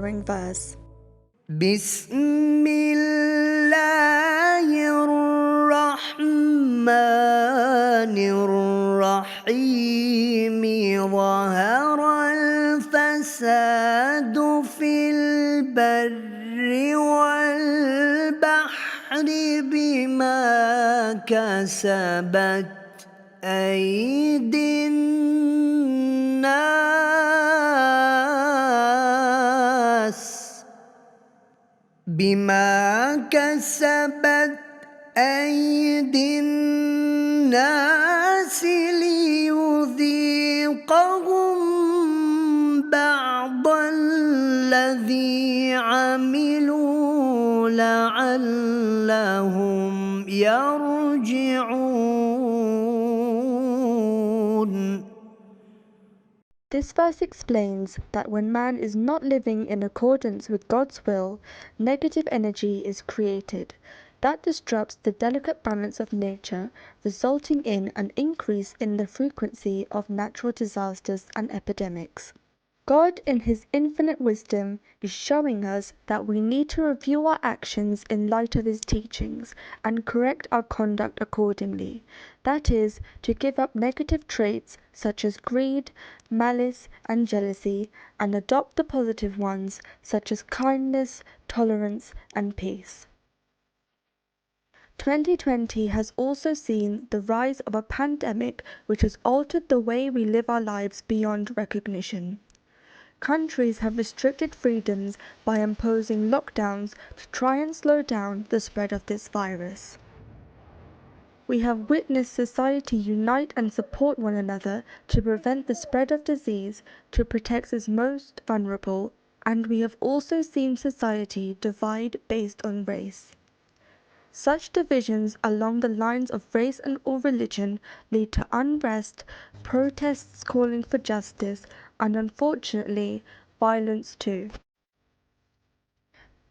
verse. بسم الله الرحمن الرحيم ظهر الفساد في البر والبحر بما كسبت أيدي الناس ليذيقهم بعض الذي عملوا لعلهم يرجعون. This verse explains that when man is not living in accordance with God's will, negative energy is created. That disrupts the delicate balance of nature, resulting in an increase in the frequency of natural disasters and epidemics. God, in His infinite wisdom, is showing us that we need to review our actions in light of His teachings and correct our conduct accordingly. That is, to give up negative traits such as greed, malice, and jealousy, and adopt the positive ones such as kindness, tolerance, and peace. 2020 has also seen the rise of a pandemic which has altered the way we live our lives beyond recognition. Countries have restricted freedoms by imposing lockdowns to try and slow down the spread of this virus. We have witnessed society unite and support one another to prevent the spread of disease, to protect its most vulnerable, and we have also seen society divide based on race. Such divisions along the lines of race and or religion lead to unrest, protests calling for justice, and unfortunately, violence too.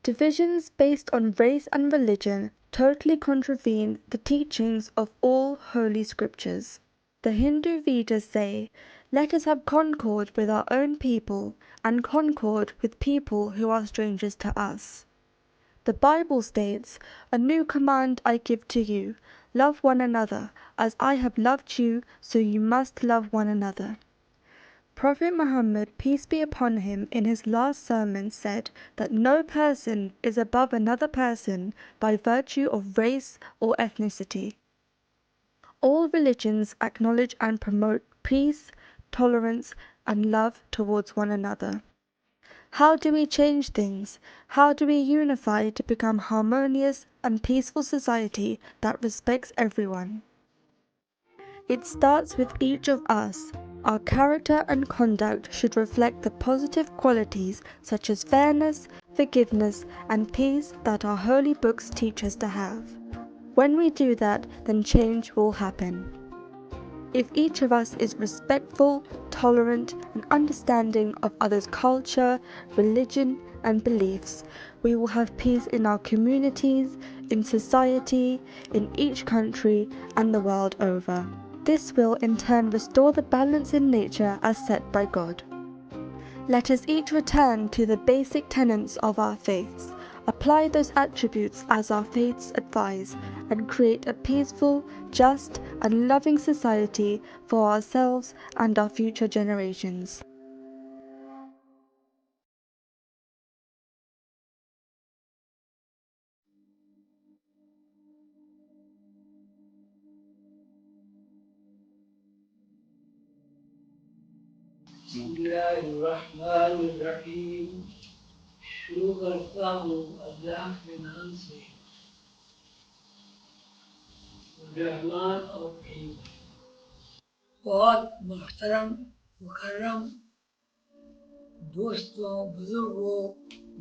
Divisions based on race and religion totally contravene the teachings of all holy scriptures. The Hindu Vedas say, "Let us have concord with our own people, and concord with people who are strangers to us." The Bible states, "A new command I give to you, love one another, as I have loved you, so you must love one another." Prophet Muhammad, peace be upon him, in his last sermon said that no person is above another person by virtue of race or ethnicity. All religions acknowledge and promote peace, tolerance, and love towards one another. How do we change things? How do we unify to become harmonious and peaceful society that respects everyone? It starts with each of us. Our character and conduct should reflect the positive qualities such as fairness, forgiveness, and peace that our holy books teach us to have. When we do that, then change will happen. If each of us is respectful, tolerant, and understanding of others' culture, religion, and beliefs, we will have peace in our communities, in society, in each country, and the world over. This will in turn restore the balance in nature as set by God. Let us each return to the basic tenets of our faiths, apply those attributes as our faiths advise, and create a peaceful, just, and loving society for ourselves and our future generations. बिस्मिल्लाहिर्रहमानिर्रहीम। शुरू करता हूँ अल्लाह के नाम से, रहमान और रहीम। बहुत मोहतरम मुकर्रम दोस्तों, बुजुर्गों,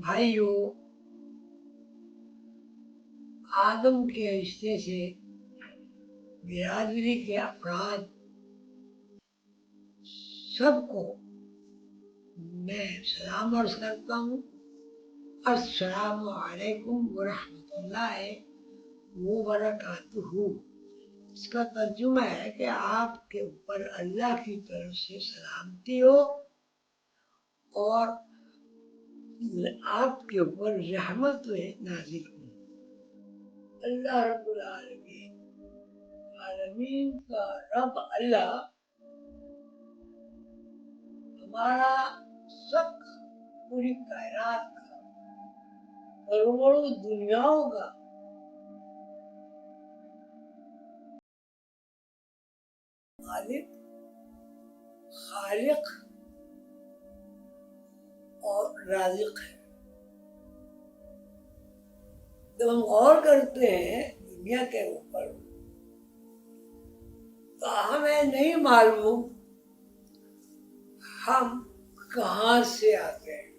भाइयों, आदम के रिश्ते से बिरादरी के अफराद सबको मैं सलाम अर्ज करता हूँ। अस्सलामु अलैकुम वरहमतुल्लाहि व बरकातुहू। इसका तर्जुमा है कि आपके ऊपर अल्लाह की तरफ से सलामती हो और آپ کے اوپر رحمت نازل ہوں۔ اللہ رب العالمین، عالمین کا رب اللہ ہمارا سب پوری کائنات کا کروڑوں دنیاؤں کا مالک، خالق اور رازق ہے۔ جب ہم غور کرتے ہیں دنیا کے اوپر تو ہمیں نہیں معلوم ہم کہاں سے آتے ہیں،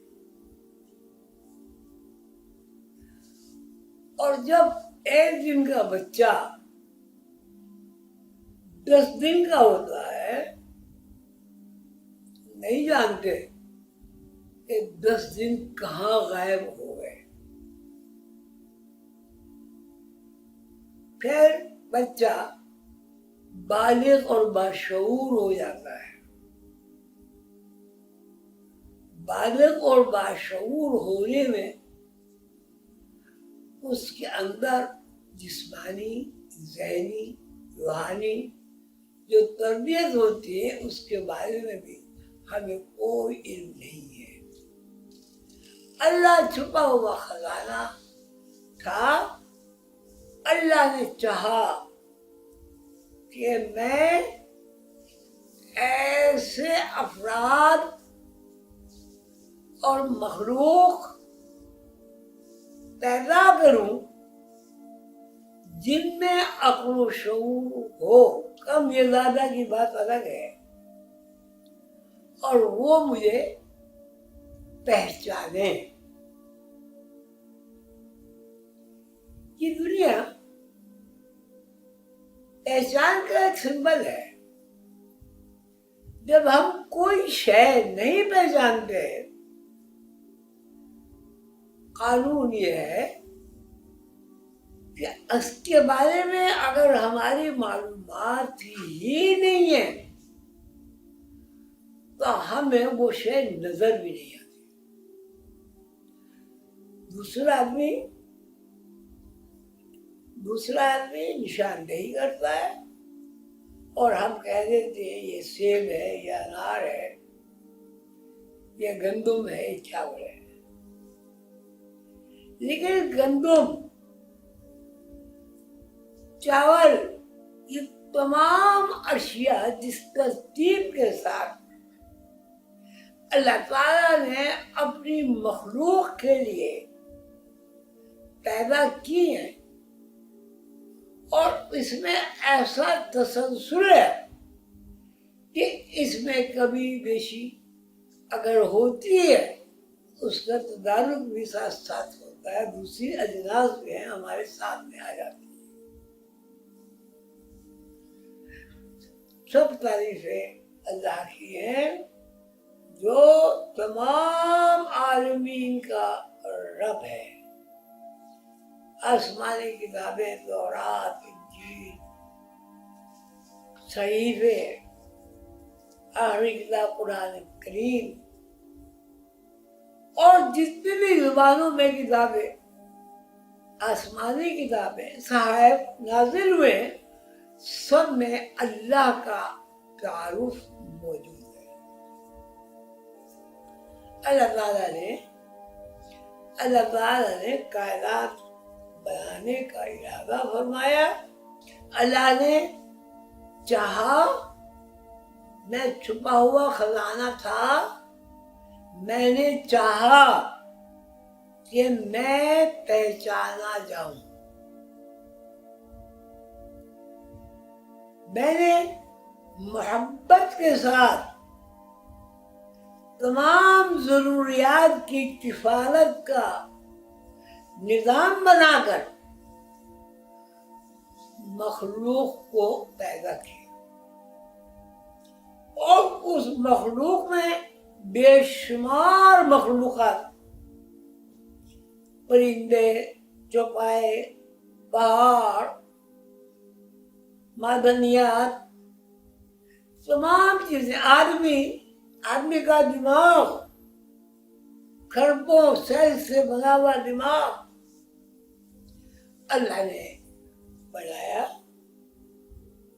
اور جب ایک دن کا بچہ 10 دن کا ہوتا ہے، نہیں جانتے کہ 10 دن کہاں غائب ہو گئے۔ پھر بچہ بالغ اور باشعور ہو جاتا ہے۔ بالغ اور باشعور ہونے میں اس کے اندر جسمانی، ذہنی، روحانی جو تربیت ہوتی ہے اس کے بارے میں بھی ہمیں کوئی علم نہیں ہے۔ اللہ چھپا ہوا خزانہ تھا۔ اللہ نے چاہا کہ میں ایسے افراد اور مخلوق پیدا کروں جن میں عقل و شعور ہو، کم یا زیادہ کی بات الگ ہے، اور وہ مجھے پہچانے۔ یہ دنیا پہچان کا ایک سمبل ہے۔ جب ہم کوئی شے نہیں پہچانتے، قانون یہ ہے کہ اس کے بارے میں اگر ہماری معلومات ہی نہیں ہے تو ہمیں وہ شے نظر بھی نہیں آتی۔ دوسرا آدمی نشاندہی کرتا ہے اور ہم کہہ دیتے ہیں یہ سیب ہے، یہ انار ہے، یہ گندم ہے، یہ چاول ہے۔ لیکن گندم، چاول، یہ تمام اشیاء جس ترتیب کے ساتھ اللہ تعالیٰ نے اپنی مخلوق کے لیے پیدا کی ہیں، اور اس میں ایسا تسلسل ہے کہ اس میں کبھی بیشی اگر ہوتی ہے اس کا تدارک بھی ساتھ ساتھ ہوتا ہے، دوسری اجناس بھی ہیں ہمارے سامنے آ جاتی ہیں۔ سب تعریفیں اللہ کی ہیں جو تمام عالمین کا رب ہے۔ آسمانی کتابیں، تورات، انجیل، صحیفے، آخری کتاب قرآن کریم، اور جتنی بھی زبانوں میں کتابیں، آسمانی کتابیں، صحائف نازل ہوئے، سب میں اللہ کا تعارف موجود ہے۔ اللہ تعالیٰ نے کائنات بنانے کا ارادہ فرمایا۔ اللہ نے چاہا، میں چھپا ہوا خزانہ تھا، میں نے چاہا کہ میں پہچانا جاؤں۔ میں نے محبت کے ساتھ تمام ضروریات کی کفالت کا نظام بنا کر مخلوق کو پیدا کیا، اور اس مخلوق میں بے شمار مخلوقات، پرندے، چوپائے، پہاڑ، معدنیات، تمام چیزیں، آدمی کا دماغ، खरबों सेल से बना हुआ दिमाग अल्लाह ने बनाया,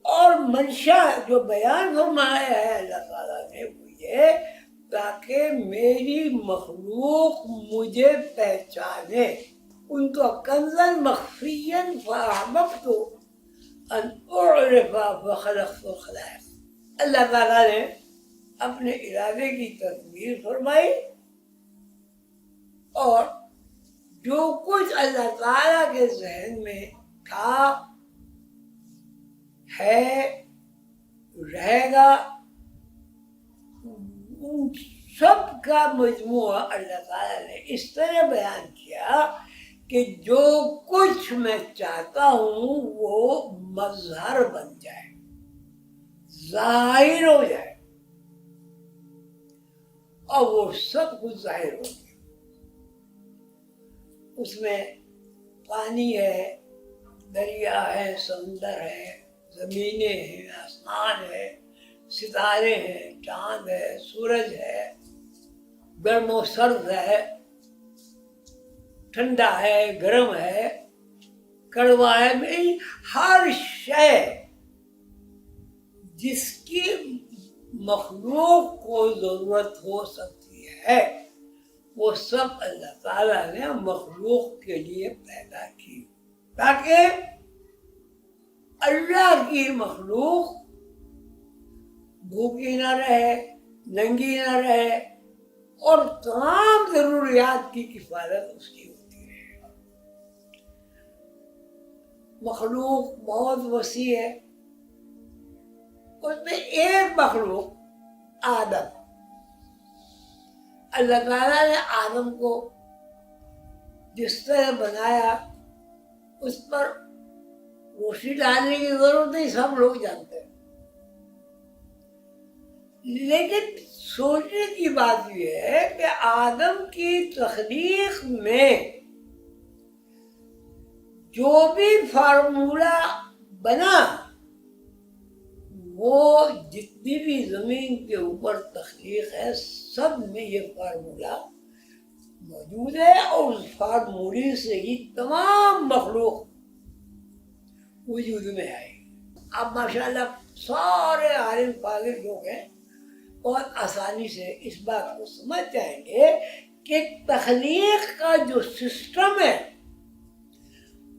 और मंशा जो बयान फरमाया है अल्लाह ताला ने वो ये ताकि मेरी मखलूक मुझे पहचाने। उनको कंज़न मख्फियन फ़अहबब्तु अन उअरिफ़ा फ़खलक़तुल ख़लाइक़। अल्लाह ताला ने अपने इरादे की तकमील फरमाई, और जो कुछ अल्लाह ताला के ज़हन में था, है, रहेगा, उन सब का मजमूआ अल्लाह ताला ने इस तरह बयान किया कि जो कुछ मैं चाहता हूँ वो मज़हर बन जाए, ज़ाहिर हो जाए, और वो सब कुछ ज़ाहिर हो गया। उसमें पानी है, दरिया है, समुंदर है, ज़मीनें हैं, आसमान है, सितारे हैं, चांद है, सूरज है, गर्म और सर्द है, ठंडा है, गर्म है, कड़वा है, मेरी हर शय जिसकी मखलूक को जरूरत हो सकती है वो सब अल्लाह ताला ने मखलूक के लिए पैदा की, ताकि अल्लाह की मखलूक भूखी न रहे, नंगी न रहे, और तमाम जरूरियात की किफायत उसकी होती है। मखलूक बहुत वसी है, उसमें एक मखलूक आदम, अल्लाह ताला ने आदम को जिस तरह बनाया उस पर रोशनी डालने की जरूरत नहीं, सब लोग जानते हैं। लेकिन सोचने की बात यह है कि आदम की तख्लीक में जो भी फार्मूला बना वो जितनी भी जमीन के ऊपर तख्लीक है सब में ये फार्मूला मौजूद है, और उस फार्मूले से ही तमाम मखलूक वजूद में आई। अब माशाल्लाह सारे आलिम फाजिल लोग हैं, बहुत आसानी से इस बात को समझ जाएंगे कि तख्लीक का जो सिस्टम है,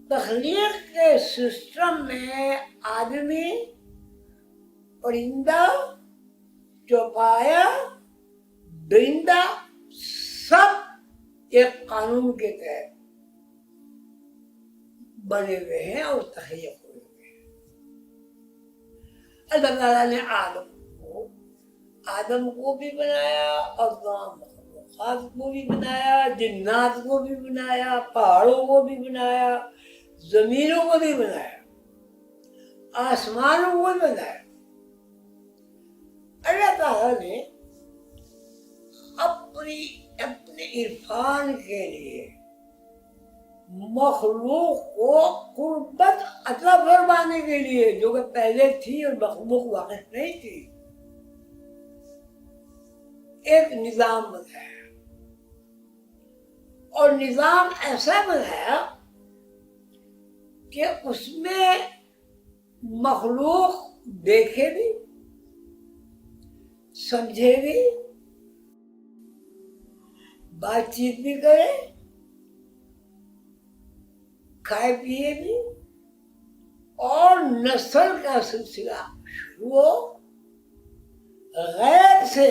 तख्लीक के सिस्टम में आदमी, परिंदा, चौपाया, दरिंदा सब एक कानून के तहत बने हुए हैं और तख्लीक हुए हुए हैं। अल्लाह ताला ने आदम को भी बनाया और तमाम मखलूक़ात को भी बनाया, जिन्नात को भी बनाया, पहाड़ों को भी बनाया, जमीनों को भी बनाया, आसमानों को भी बनाया। अल्लाह ताला ने अपने इरफान के लिए मखलूक को कुर्बत अता फरमाने के लिए, जो कि पहले थी और मखलूक वाकिफ नहीं थी, एक निज़ाम बनाया, और निज़ाम ऐसा बनाया कि उसमें मखलूक देखे भी, समझे भी, बातचीत भी करे, खाए पिए भी, और नस्ल का सिलसिला शुरू हो, गैब से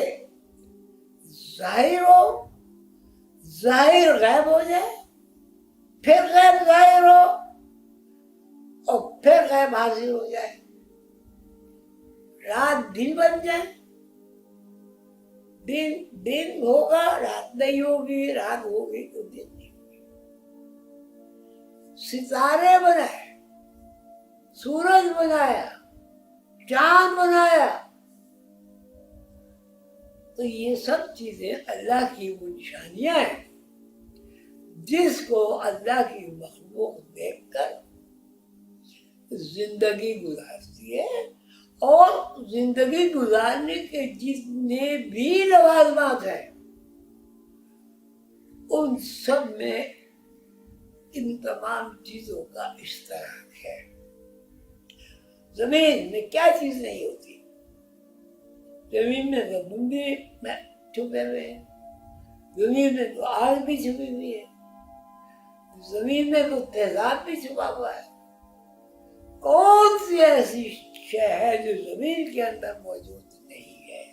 जाहिर हो, जाहिर गैब हो जाए, फिर गैब जाहिर हो, और फिर गैब हाजिर हो जाए, रात दिन बन जाए, दिन होगा, रात नहीं होगी, रात होगी तो दिन नहीं होगी। सितारे बनाए, सूरज बनाया, चांद बनाया, तो ये सब चीजें अल्लाह की वो निशानियां हैं जिसको अल्लाह की मखलूक देखकर जिंदगी गुजारती है, और जिंदगी गुजारने के जितने भी लवाज़मात हैं ان سب میں ان تمام چیزوں کا اشتراک ہے۔ زمین میں کیا چیز نہیں ہوتی؟ زمین میں تو بندے چھپے ہوئے ہیں، زمین میں تو آگ بھی چھپی ہوئی ہے، زمین میں تو تیزاب بھی چھپا ہوا ہے۔ کون سی ایسی شے ہے جو زمین کے اندر موجود نہیں ہے؟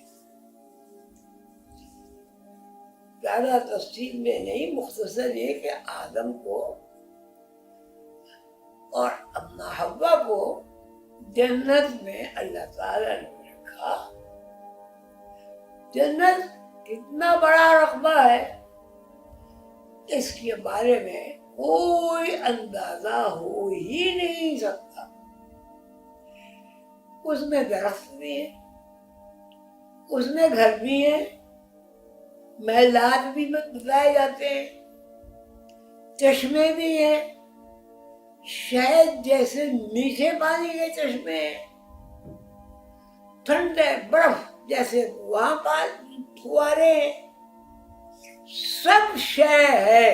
زیادہ تفصیل میں نہیں، مختصر یہ کہ آدم کو اور اپنا حوا کو جنت میں اللہ تعالیٰ نے رکھا۔ جنت کتنا بڑا رقبہ ہے اس کے بارے میں کوئی اندازہ ہو ہی نہیں سکتا۔ اس میں درخت بھی ہیں، اس میں گھر بھی ہیں، محلات بھی بتائے جاتے ہیں، چشمے بھی ہیں، شہد جیسے میٹھے پانی کے چشمے ہیں، ٹھنڈے برف جیسے وہاں پر فوارے ہیں۔ سب شے ہے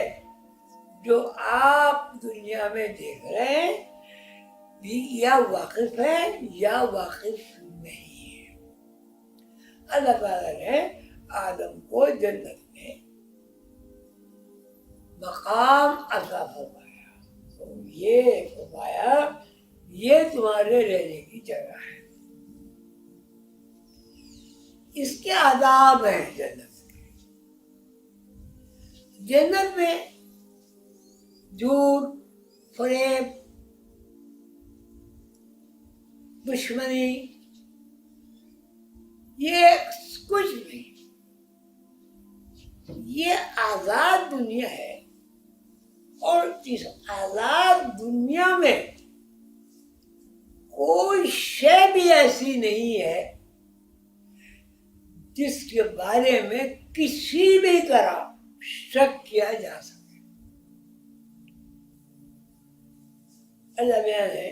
جو آپ دنیا میں دیکھ رہے ہیں، یا واقف ہے یا واقف نہیں ہے۔ اللہ تعالیٰ نے آدم کو جنت میں مقام عطا فرمایا، تو یہ فرمایا یہ تمہارے رہنے کی جگہ ہے۔ اس کے آداب ہیں جنت کے۔ جنت میں جھوٹ، فریب، دشمنی یہ کچھ نہیں، یہ آزاد دنیا ہے، اور اس آزاد دنیا میں کوئی شے بھی ایسی نہیں ہے جس کے بارے میں کسی بھی طرح شک کیا جا سکے۔ اللہ میاں نے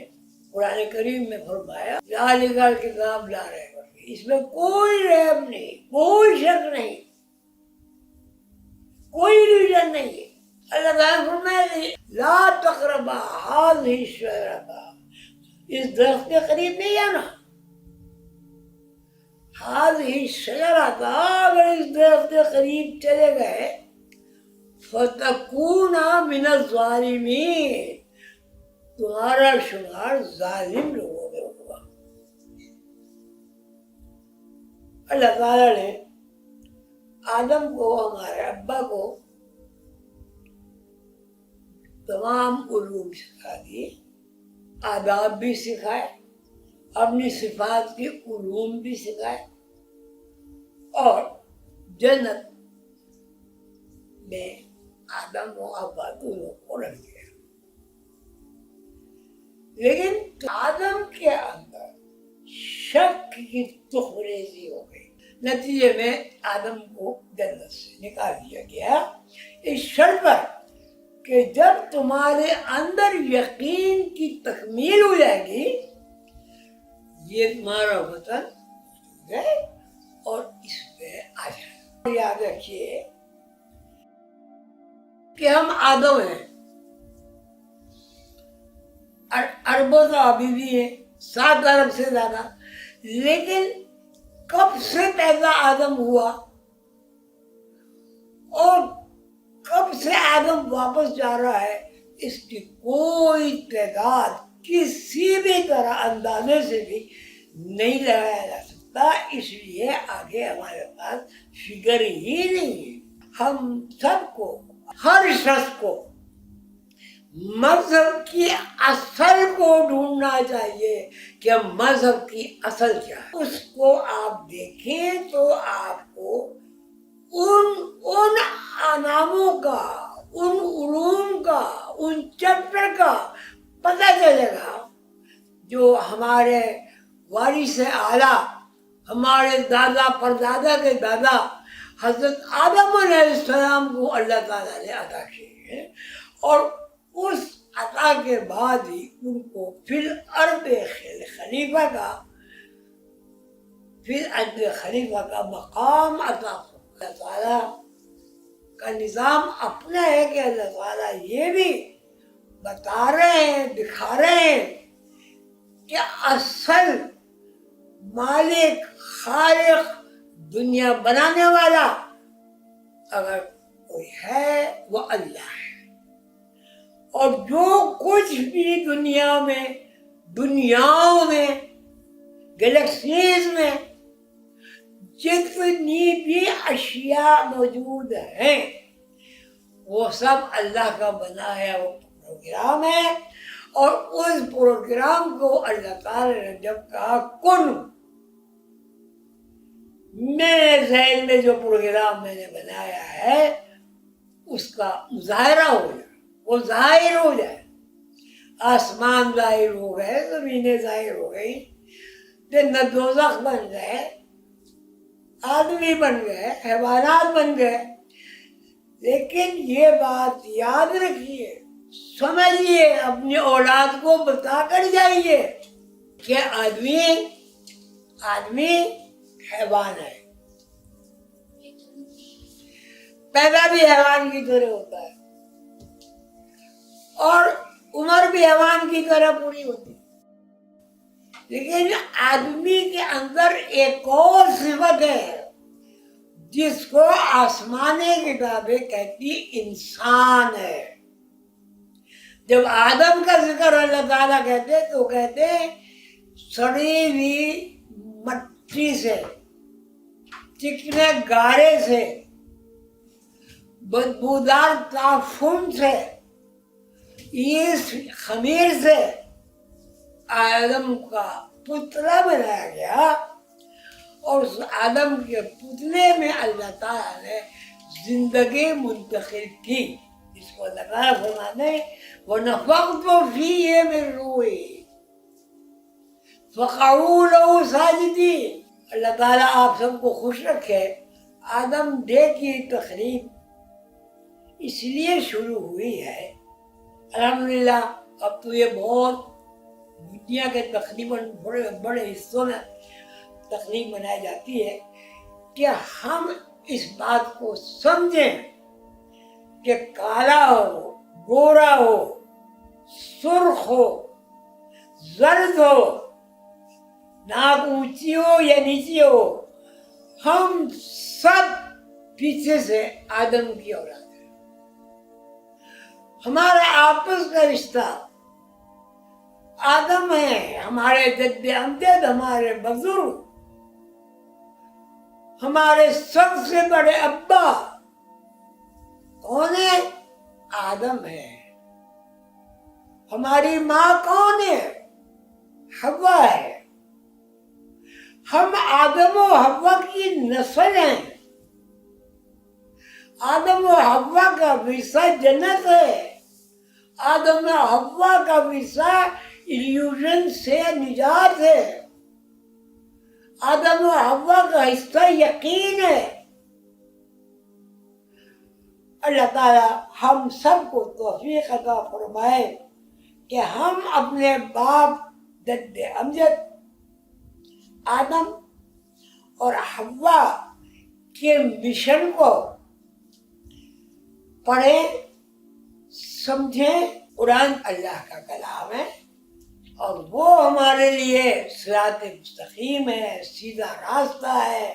قرآن کریم میں فرمایا ذالک الکتاب لا ریب فیہ، اس میں کوئی ریب نہیں، کوئی شک نہیں، کوئی ریجن نہیں ہے۔ اللہ تعالیٰ فرمایا لا تقربا ہذہ الشجرۃ، اس درخت کے قریب نہیں جانا۔ ہذہ الشجرۃ، اگر اس درخت کے قریب چلے گئے فتکونا من الظالمین، تمہارا شمار ظالم لوگوں میں ہوگا۔ اللہ تعالیٰ نے آدم کو، ہمارے ابا کو، تمام علوم سکھا دیے، آداب بھی سکھائے، اپنی صفات کے علوم بھی سکھائے، اور جنت میں آدم و ابا دونوں کو رکھ دیا۔ لیکن آدم کے اندر شک کی تخریزی ہو گئی، نتیجے میں آدم کو جنت سے نکال دیا گیا، اس شرط پر کہ جب تمہارے اندر یقین کی تکمیل ہو جائے گی، یہ تمہارا وطن ہے اور اس پہ آ جائے۔ یاد رکھیے کہ ہم آدم ہیں، اربوں تو ابھی بھی ہیں، 7 ارب سے زیادہ، لیکن کب سے پیدا آدم ہوا اور کب سے آدم واپس جا رہا ہے، اس کی کوئی تعداد کسی بھی طرح اندازے سے بھی نہیں لگایا جا سکتا، اس لیے آگے ہمارے پاس فگر ہی نہیں ہے۔ ہم سب کو، ہر شخص کو مذہب کی اصل کو ڈھونڈنا چاہیے کہ مذہب کی اصل کیا ہے۔ اس کو آپ دیکھیں تو آپ کو ان ناموں کا، ان علوم کا، ان چیپٹر کا پتہ چلے گا جو ہمارے وارث اعلیٰ، ہمارے دادا پردادا کے دادا حضرت آدم علیہ السلام کو اللہ تعالیٰ نے عطا کیے ہیں، اور اس عطا کے بعد ہی ان کو پھر ارض خلیفہ کا مقام عطا فرمایا۔ اللہ تعالیٰ کا نظام اپنا ہے کہ اللہ تعالیٰ یہ بھی بتا رہے ہیں، دکھا رہے ہیں کہ اصل مالک، خالق، دنیا بنانے والا اگر کوئی ہے وہ اللہ ہے. اور جو کچھ بھی دنیا میں، دنیاؤں میں، گلیکسیز میں جتنی بھی اشیاء موجود ہیں وہ سب اللہ کا بنایا وہ پروگرام ہے. اور اس پروگرام کو اللہ تعالی نے جب کہا کن، میرے ذہن میں جو پروگرام میں نے بنایا ہے اس کا مظاہرہ ہو جائے، وہ ظاہر ہو جائے. آسمان ظاہر ہو گئے، زمینیں ظاہر ہو گئی، جنت دوزخ بن گئے، آدمی بن گئے، حیوانات بن گئے. لیکن یہ بات یاد رکھیے، سمجھیے، اپنی اولاد کو بتا کر جائیے کہ آدمی حیوان ہے، پیدا بھی حیوان کی طرح ہوتا ہے اور عمر بھی حیوان کی طرح پوری ہوتی ہے. لیکن آدمی کے اندر ایک اور صفت ہے جس کو آسمانی کتابیں کہتی انسان ہے. جب آدم کا ذکر اللہ تعالیٰ کہتے تو کہتے سڑی ہوئی مٹی سے، چکنے گارے سے، بدبودار تعفن سے، اس خمیر سے آدم کا پتلا بنایا گیا. اور اس آدم کے پتلے میں اللہ تعالیٰ نے زندگی منتقل کی. اس کو اللہ تعالیٰ فرماتے ہیں وَنَفَخْتُ فِيهِ مِن رُوحِي فَقَعُوا لَهُ سَاجِدِينَ. اللہ تعالیٰ آپ سب کو خوش رکھے. آدم ڈے کی تقریب اس لیے شروع ہوئی ہے، الحمدللہ اب تو یہ بہت دنیا کے تقریباً بڑے حصوں میں تقریب منائی جاتی ہے کہ ہم اس بات کو سمجھیں کہ کالا ہو، گورا ہو، سرخ ہو، زرد ہو، ناک اونچی ہو یا نیچی ہو، ہم سب پیچھے سے آدم کی اولاد ہیں. ہمارا آپس کا رشتہ آدم ہے. ہمارے جد امجد، ہمارے بزرگ، ہمارے سب سے بڑے ابا کون ہے؟ آدم ہے. ہماری ماں کون ہے؟ حوا ہے. ہم آدم و حوا کی نسل ہیں. آدم و حوا کا ورثہ جنت ہے. آدم و حوا کا ورثہ ایلیوژن سے نجات ہے. آدم و حوا کا حصہ یقین ہے. اللہ تعالیٰ ہم سب کو توفیق عطا فرمائے کہ ہم اپنے باپ جد امجد آدم اور حوا کے مشن کو پڑھیں، سمجھیں. قرآن اللہ کا کلام ہے اور وہ ہمارے لیے صراط مستقیم ہے، سیدھا راستہ ہے.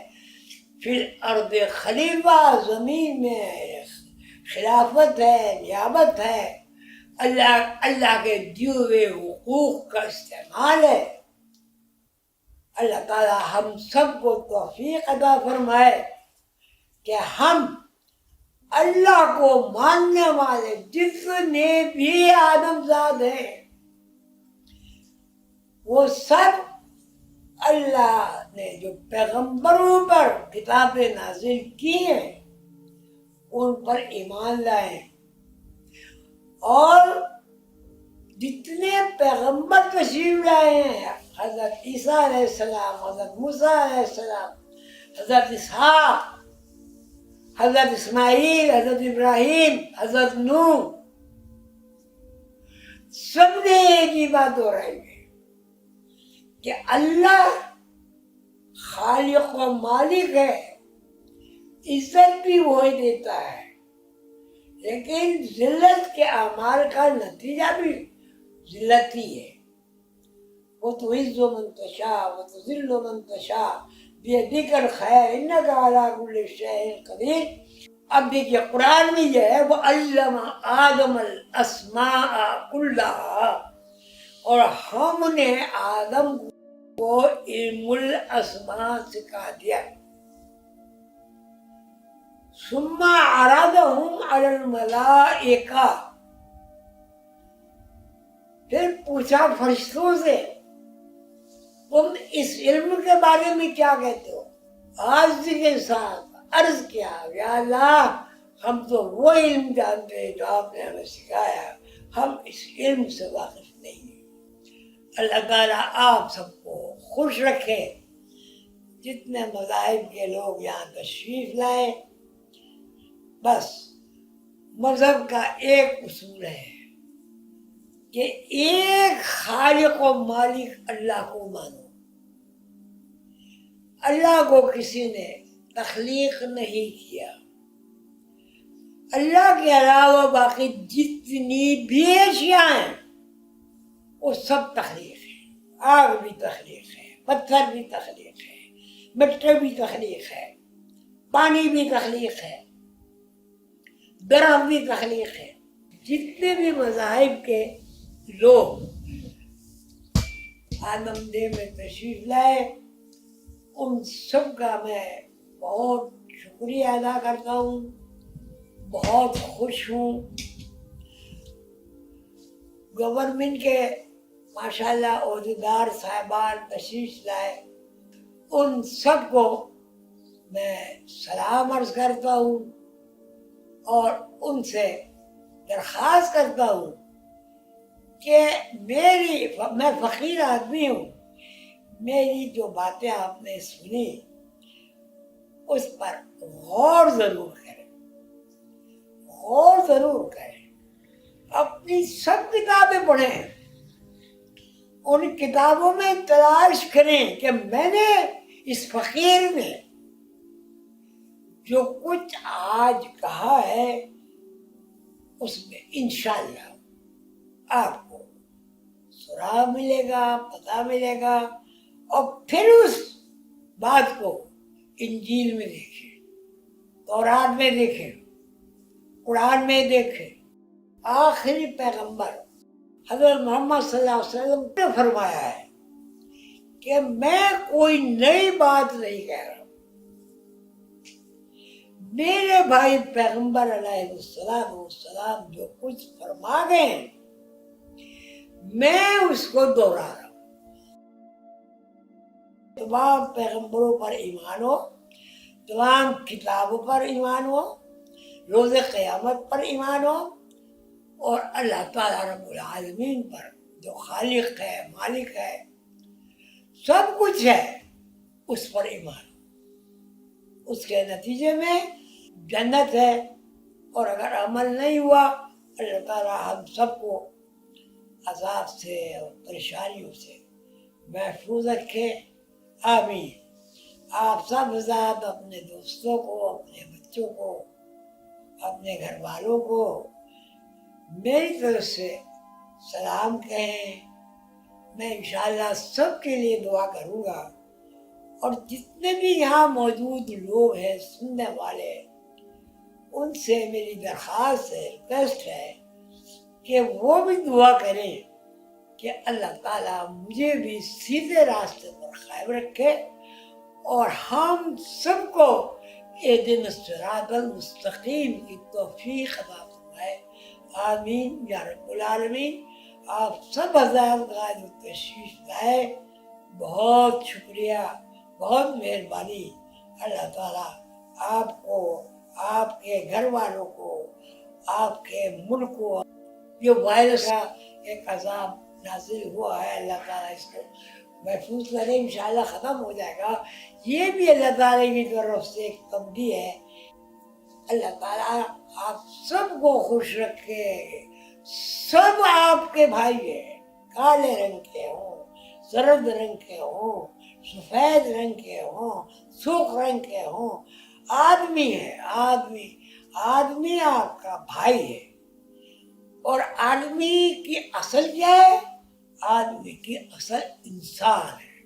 پھر ارض خلیفہ، زمین میں خلافت ہے، نیابت ہے، اللہ کے دیے ہوئے حقوق کا استعمال ہے. اللہ تعالیٰ ہم سب کو توفیق عطا فرمائے کہ ہم اللہ کو ماننے والے جتنے بھی آدم زاد ہیں وہ سب اللہ نے جو پیغمبروں پر کتابیں نازل کی ہیں ان پر ایمان لائے. اور جتنے پیغمبر تشریف لائے ہیں، حضرت عیسیٰ علیہ السلام، حضرت موسیٰ علیہ السلام، حضرت اسحاق، حضرت اسماعیل، حضرت ابراہیم، حضرت نوح، سب نے ایک ہی بات ہو رہی ہے کہ اللہ خالق و مالک ہے. عزت بھی وہی دیتا ہے، لیکن ذلت کے اعمال کا نتیجہ بھی ذلت ہی ہے. وہ تو عز من تشاء وہ تو ذل من تشاء بیدک الخیر انک علی کل شیء قدیر. اب دیکھیے قرآن میں یہ ہے وہ علم آدم الاسماء کلہا، اور ہم نے آدم کو علم الاسماء سکھا دیا. ثم عرضهم علی الملائکہ، پھر پوچھا فرشتوں سے تم اس علم کے بارے میں کیا کہتے ہو. عاجزی کے ساتھ عرض کیا یا اللہ ہم تو وہ علم جانتے ہیں جو آپ نے ہمیں سکھایا، ہم اس علم سے واقف نہیں ہیں. اللہ تعالیٰ آپ سب کو خوش رکھے. جتنے مذاہب کے لوگ یہاں تشریف لائے، بس مذہب کا ایک اصول ہے کہ ایک خالق و مالک اللہ کو مانو. اللہ کو کسی نے تخلیق نہیں کیا. اللہ کے علاوہ باقی جتنی بھی اشیاء ہیں وہ سب تخلیق ہے. آگ بھی تخلیق ہے، پتھر بھی تخلیق ہے، مٹی بھی تخلیق ہے، پانی بھی تخلیق ہے، درخت بھی تخلیق ہے. جتنے بھی مذاہب کے لوگ آدم دہ میں تشریف لائے ان سب کا میں بہت شکریہ ادا کرتا ہوں، بہت خوش ہوں. گورنمنٹ کے ماشاءاللہ عہدیدار صاحبان تشریف لائے، ان سب کو میں سلام عرض کرتا ہوں اور ان سے درخواست کرتا ہوں کہ میں فقیر آدمی ہوں، میری جو باتیں آپ نے سنی اس پر غور ضرور کریں، غور ضرور کریں. اپنی سب کتابیں پڑھیں، ان کتابوں میں تلاش کریں کہ میں نے اس فقیر نے جو کچھ آج کہا ہے اس میں انشاءاللہ آپ کو سراغ ملے گا، پتہ ملے گا. اور پھر اس بات کو انجیل میں دیکھیں، تورات میں دیکھیں، قرآن میں دیکھیں. آخری پیغمبر حضرت محمد صلی اللہ علیہ وسلم نے فرمایا ہے کہ میں کوئی نئی بات نہیں کہہ رہا ہوں. میرے بھائی پیغمبر علیہ السلام جو کچھ فرما گئے ہیں میں اس کو دوہرا رہا ہوں. تمام پیغمبروں پر ایمان ہو، تمام کتابوں پر ایمان ہو، روز قیامت پر ایمان ہو، اور اللہ تعالیٰ رب العالمین پر جو خالق ہے، مالک ہے، سب کچھ ہے، اس پر ایمان ہو. اس کے نتیجے میں جنت ہے. اور اگر عمل نہیں ہوا اللہ تعالیٰ ہم سب کو عذاب سے اور پریشانیوں سے محفوظ رکھے. آمین. آپ سب حضرات اپنے دوستوں کو، اپنے بچوں کو، اپنے گھر والوں کو میری طرف سے سلام کہیں. میں انشاءاللہ سب کے لیے دعا کروں گا. اور جتنے بھی یہاں موجود لوگ ہیں سننے والے، ان سے میری درخواست ہے، ریکویسٹ ہے کہ وہ بھی دعا کریں کہ اللہ تعالیٰ مجھے بھی سیدھے راستے پر قائم رکھے اور ہم سب کو اہدنا الصراط المستقیم کی توفیق عطا فرمائے. آمین یا رب العالمین. آپ سب حضرات آج تشریف لائے، بہت شکریہ، بہت مہربانی. اللہ تعالیٰ آپ کو، آپ کے گھر والوں کو، آپ کے ملک کو، جو وائرس کا ایک عذاب نازل ہوا ہے اللہ تعالیٰ اس کو محفوظ کرے. انشاءاللہ ختم ہو جائے گا. یہ بھی اللہ تعالیٰ کی طرف سے ایک تبدیلی ہے. اللہ تعالیٰ آپ سب کو خوش رکھے. سب آپ کے بھائی ہیں، کالے رنگ کے ہوں، زرد رنگ کے ہوں، سفید رنگ کے ہوں، سرخ رنگ کے ہوں، آدمی ہے، آدمی आदमी आपका भाई है और आदमी की असल क्या है? आदमी की असल इंसान है।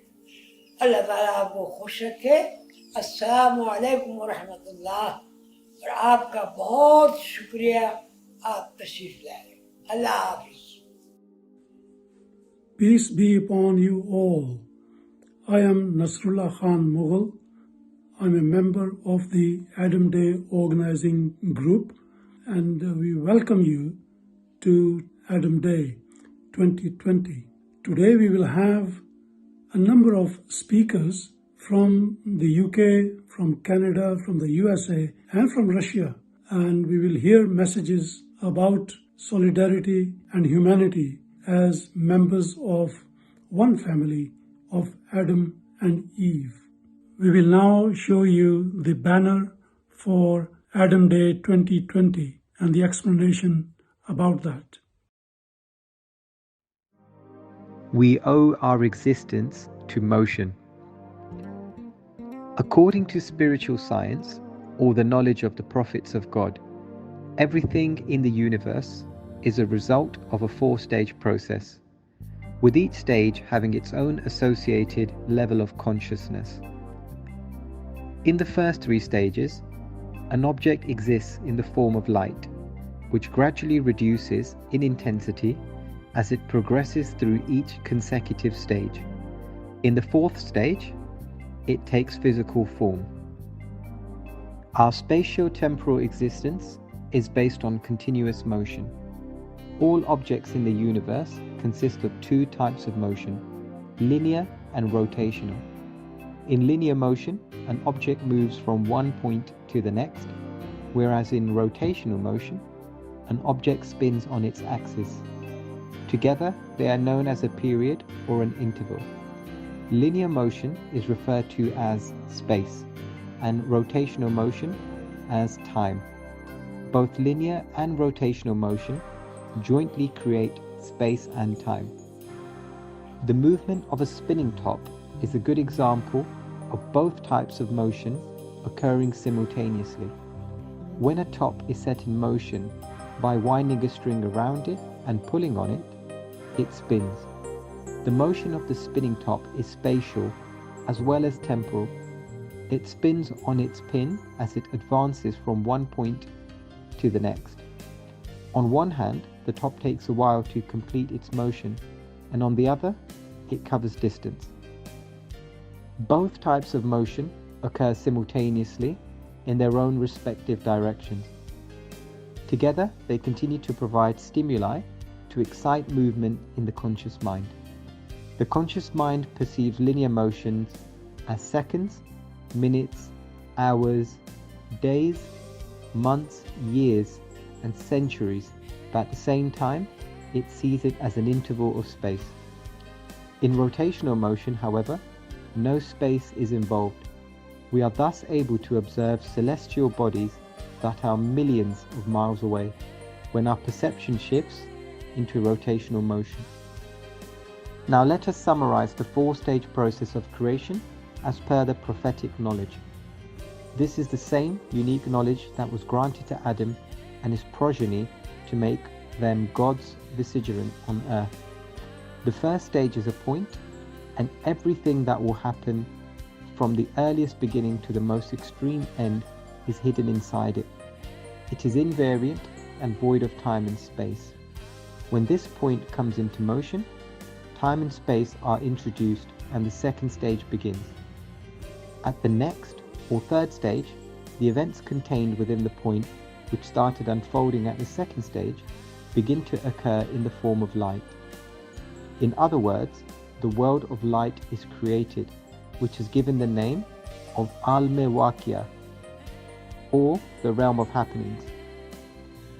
अल्लाह ताला आपको खुश रखे। अस्सलामु अलैकुम व रहमतुल्लाह। और आपका बहुत शुक्रिया, आप तशरीफ लाए। अल्लाह हाफिज। Peace be upon you all. I am Nasrullah Khan Mughal. I'm a member of the Adam Day Organizing Group, and we welcome you to Adam Day 2020. Today we will have a number of speakers from the UK, from Canada, from the USA, and from Russia, and we will hear messages about solidarity and humanity as members of one family of Adam and Eve. We will now show you the banner for Adam Day 2020 and the explanation about that. We owe our existence to motion. According to spiritual science, or the knowledge of the prophets of God, everything in the universe is a result of a four-stage process, with each stage having its own associated level of consciousness. In the first three stages, an object exists in the form of light, which gradually reduces in intensity as it progresses through each consecutive stage. In the fourth stage, it takes physical form. Our spatio-temporal existence is based on continuous motion. All objects in the universe consist of two types of motion, linear and rotational. In linear motion, an object moves from one point to the next, whereas in rotational motion, an object spins on its axis. Together, they are known as a period or an interval. Linear motion is referred to as space, and rotational motion as time. Both linear and rotational motion jointly create space and time. The movement of a spinning top is a good example of both types of motion occurring simultaneously. When a top is set in motion by winding a string around it and pulling on it, it spins. The motion of the spinning top is spatial as well as temporal. It spins on its pin as it advances from one point to the next. On one hand, the top takes a while to complete its motion, and on the other, it covers distance. Both types of motion occur simultaneously in their own respective directions. Together, they continue to provide stimuli to excite movement in the conscious mind. The conscious mind perceives linear motions as seconds, minutes, hours, days, months, years, and centuries, but at the same time, it sees it as an interval of space. In rotational motion, however, no space is involved. We are thus able to observe celestial bodies that are millions of miles away when our perception shifts into rotational motion. Now let us summarize the four-stage process of creation as per the prophetic knowledge. This is the same unique knowledge that was granted to Adam and his progeny to make them God's vicegerent on earth. The first stage is a point, and everything that will happen from the earliest beginning to the most extreme end is hidden inside it. It is invariant and void of time and space. When this point comes into motion, time and space are introduced and the second stage begins. At the next or third stage, the events contained within the point which started unfolding at the second stage begin to occur in the form of light. In other words, the world of light is created, which is given the name of Al-Mewakia, or the realm of happenings.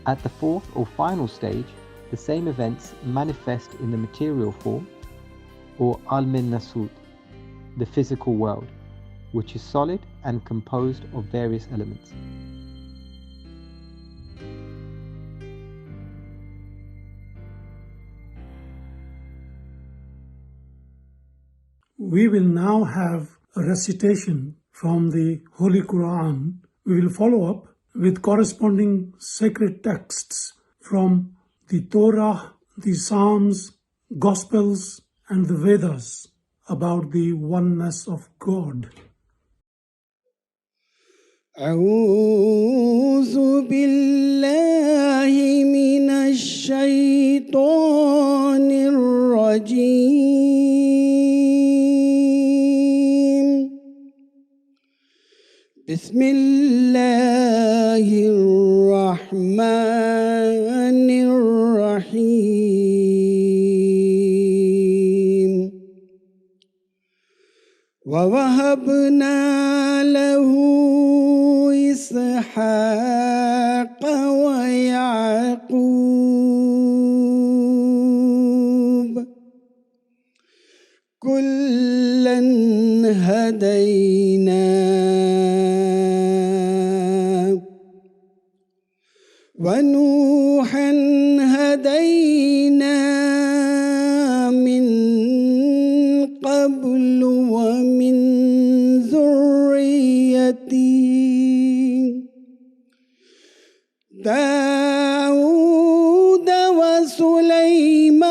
At the fourth or final stage, the same events manifest in the material form, or Al-Min Nasut, the physical world, which is solid and composed of various elements. We will now have a recitation from the Holy Quran. We will follow up with corresponding sacred texts from the Torah, the Psalms, Gospels, and the Vedas about the oneness of God. أعوذ بالله من الشيطان الرجيم بسم الله الرحمن الرحيم ووهبنا له إسحاق ويعقوب كلا هدينا ونوحا هدينا من قبل ومن ذريته داود وسليمان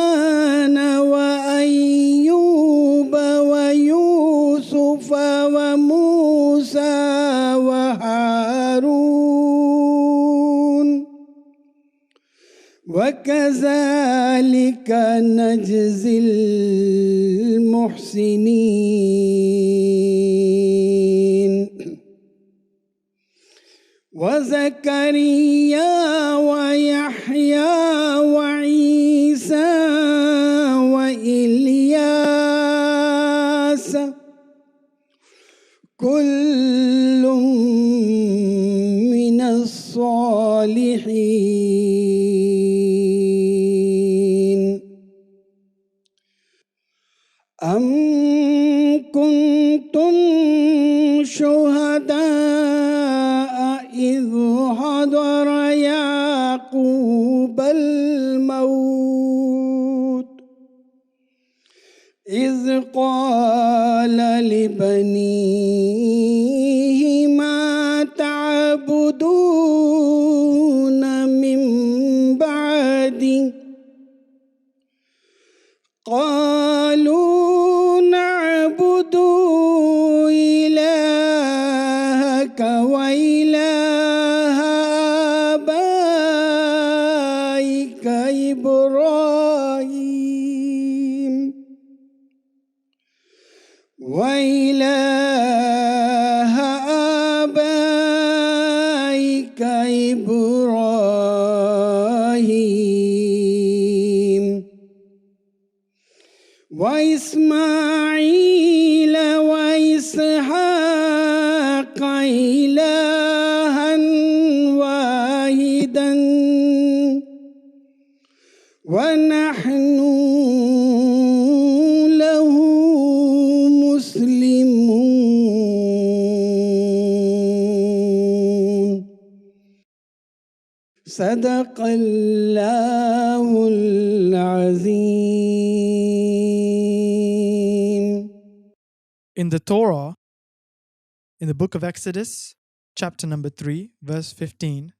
وأيوب ويوسف وموسى وهارون وكذلك نجزي المحسنين وزكريا ويحيى وعيسى وإلياس كل من الصالحين أم كنتم شهداء إذ حضر يعقوب الموت إذ قال لبنيه ما تعبدون من بعدي قالوا نعبد إلهك وإله آبائك إبراهيم وإله آبائك إبراهيم وإسماعيل وإسحاق إلها واحدا ونحن له مسلمون صدق الله العظيم. In the Torah, in the book of Exodus, chapter number 3, verse 15,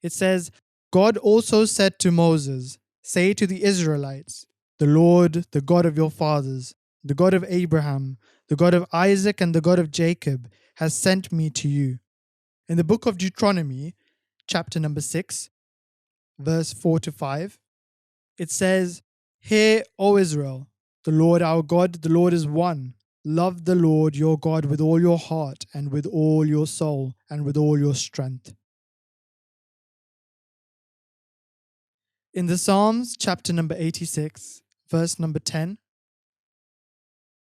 it says, God also said to Moses, say to the Israelites, the Lord, the God of your fathers, the God of Abraham, the God of Isaac, and the God of Jacob, has sent me to you. In the book of Deuteronomy, chapter number 6, verse 4 to 5, it says, hear, O Israel, the Lord our God, the Lord is one. Love the Lord your God with all your heart and with all your soul and with all your strength. In the Psalms, chapter number 86, verse number 10,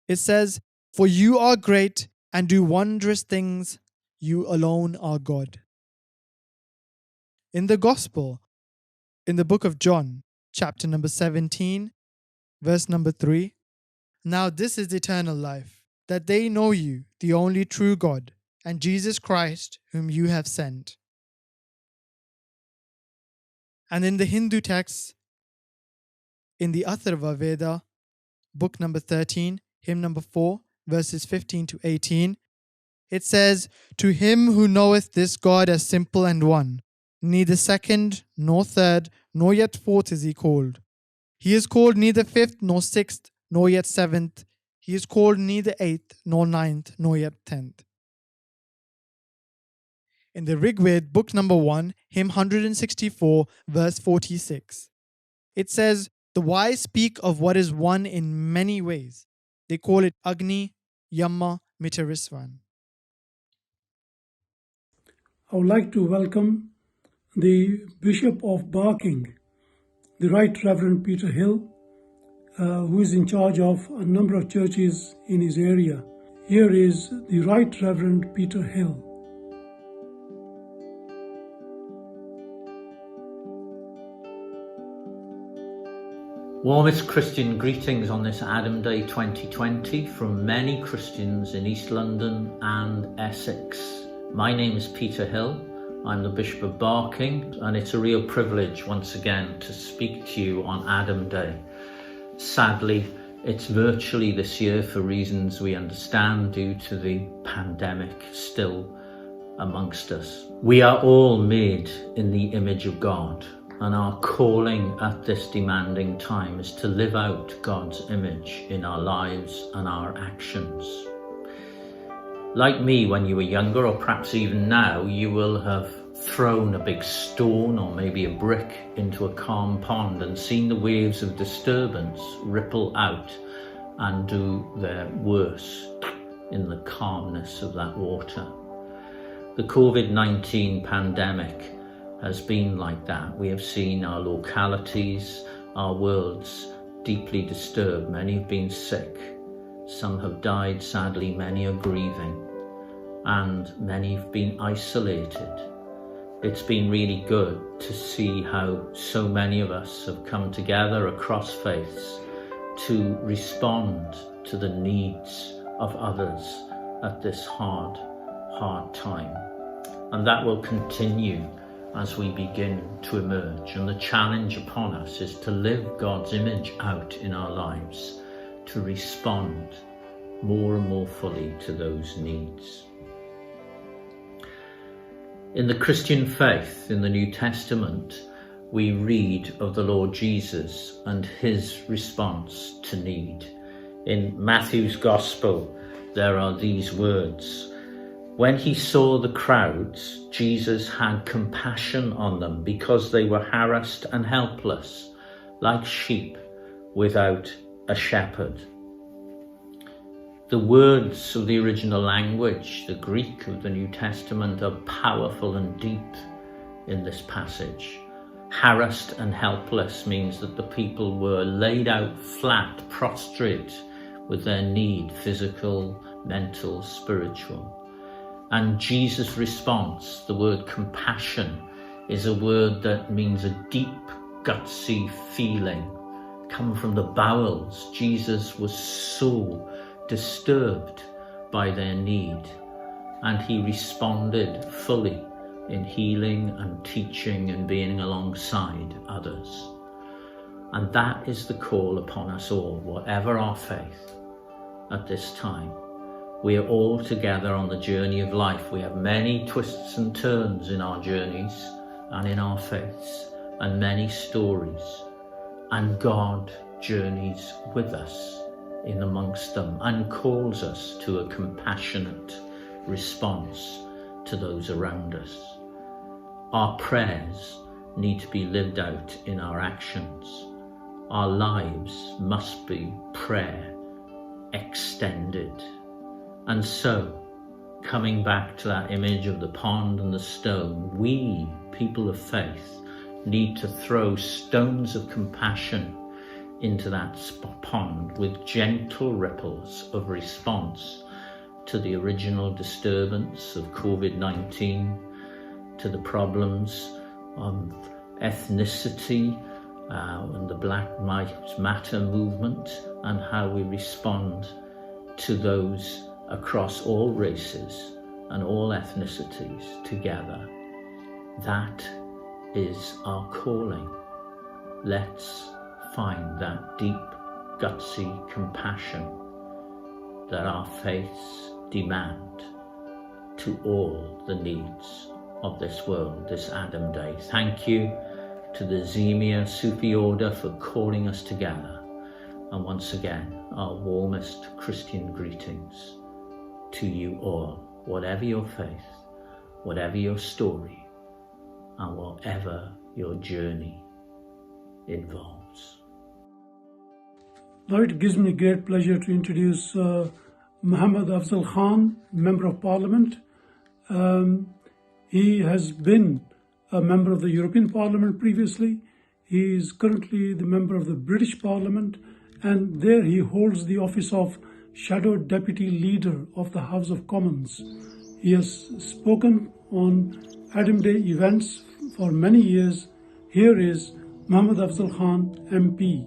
it says, for you are great and do wondrous things, you alone are God. In the Gospel, in the book of John, chapter number 17, verse number 3, now this is eternal life, that they know you, the only true God, and Jesus Christ, whom you have sent. And in the Hindu texts, in the Atharva Veda, book number 13, hymn number 4, verses 15 to 18, It says, "To him who knoweth this God as simple and one, neither second, nor third, nor yet fourth is he called. He is called neither fifth, nor sixth, nor yet seventh. He is called neither eighth, nor ninth, nor yet 10th. In the Rigved, book number 1, hymn 164, verse 46, it says, "The wise speak of what is one in many ways. They call it Agni, Yamma, Mitarisvan." I would like to welcome the Bishop of Barking, the Right Reverend Peter Hill, who is in charge of a number of churches in his area. Here is the Right Reverend Peter Hill. Warmest Christian greetings on this Adam Day 2020 from many Christians in East London and Essex. My name is Peter Hill. I'm the Bishop of Barking, and it's a real privilege once again to speak to you on Adam Day. Sadly, it's virtually this year for reasons we understand due to the pandemic still amongst us. We are all made in the image of God, and our calling at this demanding time is to live out God's image in our lives and our actions. Like me, when you were younger, or perhaps even now, you will have thrown a big stone or maybe a brick into a calm pond and seen the waves of disturbance ripple out and do their worst in the calmness of that water. The COVID-19 pandemic has been like that. We have seen our localities, our worlds deeply disturbed. Many have been sick. Some have died, sadly, many are grieving, and many have been isolated. It's been really good to see how so many of us have come together across faiths to respond to the needs of others at this hard time. And that will continue as we begin to emerge. And the challenge upon us is to live God's image out in our lives, to respond more and more fully to those needs. In the Christian faith, in the New Testament, we read of the Lord Jesus and his response to need. In Matthew's Gospel, there are these words: "When he saw the crowds, Jesus had compassion on them because they were harassed and helpless, like sheep without a shepherd." The words of the original language, the Greek of the New Testament, are powerful and deep in this passage. Harassed and helpless means that the people were laid out flat, prostrate with their need, physical, mental, spiritual. And Jesus' response, the word compassion, is a word that means a deep, gutsy feeling, come from the bowels. Jesus was so disturbed by their need, and he responded fully in healing and teaching and being alongside others. And that is the call upon us all, whatever our faith at this time. We are all together on the journey of life. We have many twists and turns in our journeys and in our faiths, and many stories, and God journeys with us in amongst them and calls us to a compassionate response to those around us. Our prayers need to be lived out in our actions. Our lives must be prayer extended. And so, coming back to that image of the pond and the stone, we, people of faith, need to throw stones of compassion into that pond with gentle ripples of response to the original disturbance of COVID-19, to the problems of ethnicity and the Black Lives Matter movement, and how we respond to those across all races and all ethnicities together. That is our calling. Let's find that deep, gutsy compassion that our faiths demand to all the needs of this world, this Adam Day. Thank you to the Zemia Sufi order for calling us together. And once again, our warmest Christian greetings to you all, whatever your faith, whatever your story, and whatever your journey involves. Now it gives me great pleasure to introduce Muhammad Afzal Khan, Member of Parliament. He has been a member of the European Parliament previously. He is currently the member of the British Parliament, and there he holds the office of Shadow Deputy Leader of the House of Commons. He has spoken on Adam Day events for many years. Here is Muhammad Afzal Khan, MP.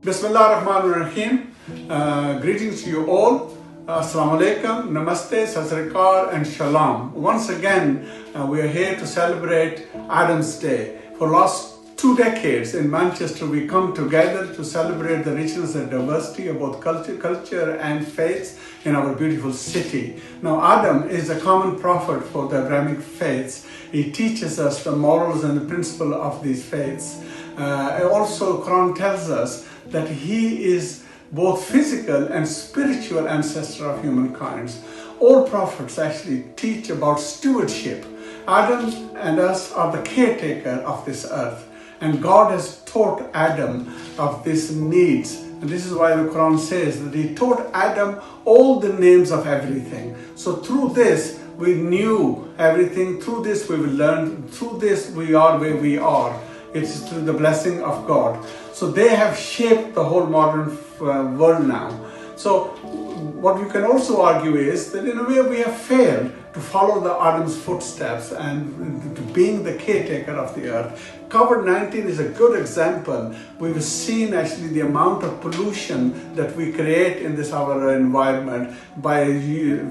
Bismillah ar-Rahman ar-Rahim. Greetings to you all. Assalamu alaikum, namaste, sat sri akal, and shalom. Once again, we are here to celebrate Adam's Day. For last 2 decades in Manchester, we come together to celebrate the richness and diversity of both culture and faiths in our beautiful city. Now, Adam is a common prophet for the Abrahamic faiths. He teaches us the morals and the principle of these faiths. Also, Quran tells us that he is both physical and spiritual ancestor of humankind. All prophets actually teach about stewardship. Adam and us are the caretaker of this earth. And God has taught Adam of these needs. And this is why the Quran says that he taught Adam all the names of everything. So through this, we knew everything. Through this, we will learn. Through this, we are where we are. It's through the blessing of God. So they have shaped the whole modern world now. So what we can also argue is that in a way we have failed to follow the Adam's footsteps and to being the caretaker of the earth. COVID-19 is a good example. We've seen actually the amount of pollution that we create in this our environment by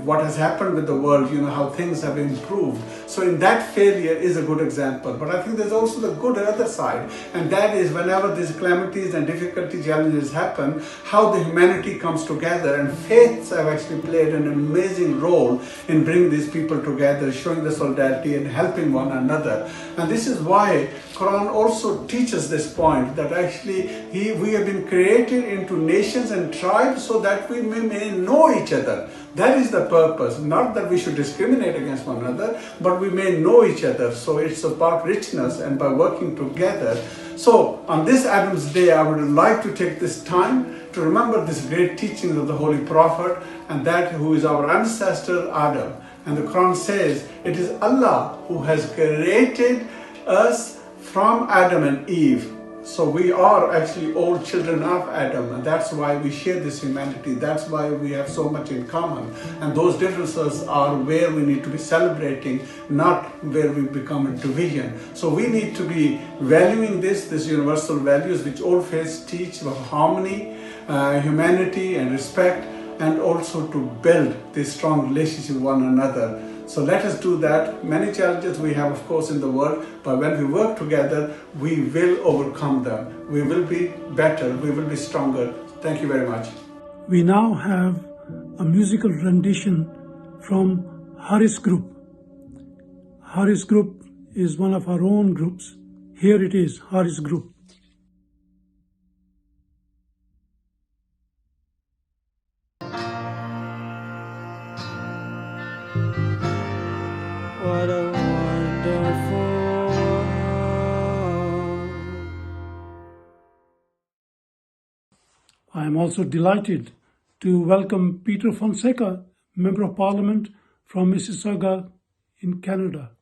what has happened with the world, how things have improved. So in that failure is a good example. But I think there's also the good other side, and that is whenever these calamities and difficulty challenges happen, how the humanity comes together, and faiths have actually played an amazing role in bringing these people together, showing the solidarity and helping one another. And this is why Quran also teaches this point, that actually we have been created into nations and tribes so that we may know each other. That is the purpose. Not that we should discriminate against one another, but we may know each other. So it's about richness and by working together. So on this Adam's Day, I would like to take this time to remember this great teaching of the Holy Prophet, and that who is our ancestor Adam. And the Quran says, it is Allah who has created us from Adam and Eve. So we are actually all children of Adam, and that's why we share this humanity. That's why we have so much in common. And those differences are where we need to be celebrating, not where we become a division. So we need to be valuing these universal values which all faiths teach of harmony, humanity and respect, and also to build this strong relationship with one another. So let us do that. Many challenges we have, of course, in the world, but when we work together, we will overcome them. We will be better, we will be stronger. Thank you very much. We now have a musical rendition from Haris Group. Haris Group is one of our own groups. Here it is, Haris Group. What a wonderful world. I am also delighted to welcome Peter Fonseca, Member of Parliament from Mississauga in Canada.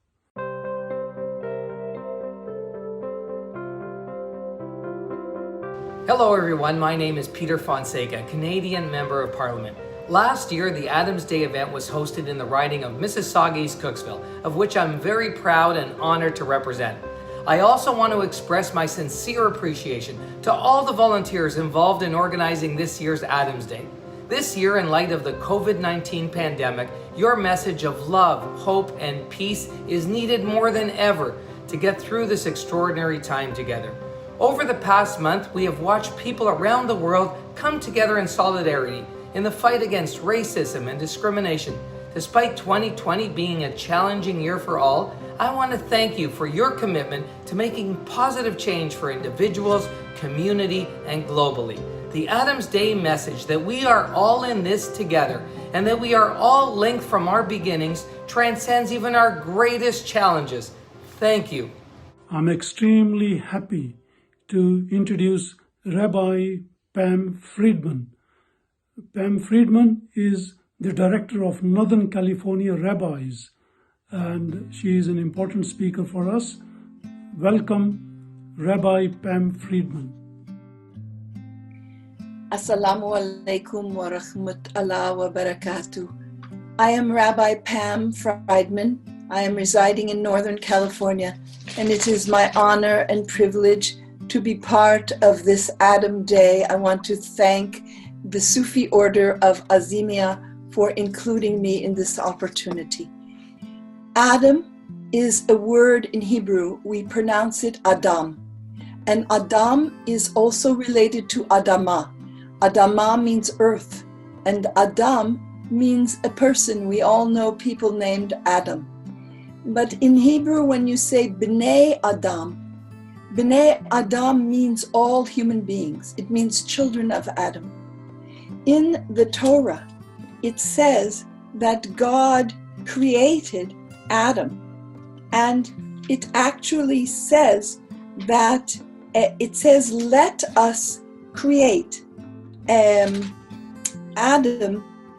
Hello everyone, my name is Peter Fonseca, Canadian Member of Parliament. Last year, the Adam's Day event was hosted in the riding of Mississauga East Cooksville, of which I'm very proud and honored to represent. I also want to express my sincere appreciation to all the volunteers involved in organizing this year's Adam's Day. This year, in light of the COVID-19 pandemic, your message of love, hope, and peace is needed more than ever to get through this extraordinary time together. Over the past month, we have watched people around the world come together in solidarity in the fight against racism and discrimination Despite 2020 being a challenging year for all, I want to thank you for your commitment to making positive change for individuals, community, and globally. The Adams Day message that we are all in this together and that we are all linked from our beginnings transcends even our greatest challenges. Thank you. I'm extremely happy to introduce Rabbi Pam Friedman. Pam Friedman is the director of Northern California Rabbis, and she is an important speaker for us. Welcome, Rabbi Pam Friedman. Assalamu alaikum wa rahmatullahi wa barakatuh. I am Rabbi Pam Friedman. I am residing in Northern California, and it is my honor and privilege to be part of this Adam Day. I want to thank the Sufi order of Azimia for including me in this opportunity. Adam is a word in Hebrew. We pronounce it Adam. And Adam is also related to Adama. Adama means earth, and Adam means a person. We all know people named Adam. But in Hebrew, when you say Bnei Adam means all human beings. It means children of Adam. In the Torah, it says that God created Adam, and it actually says that let us create Adam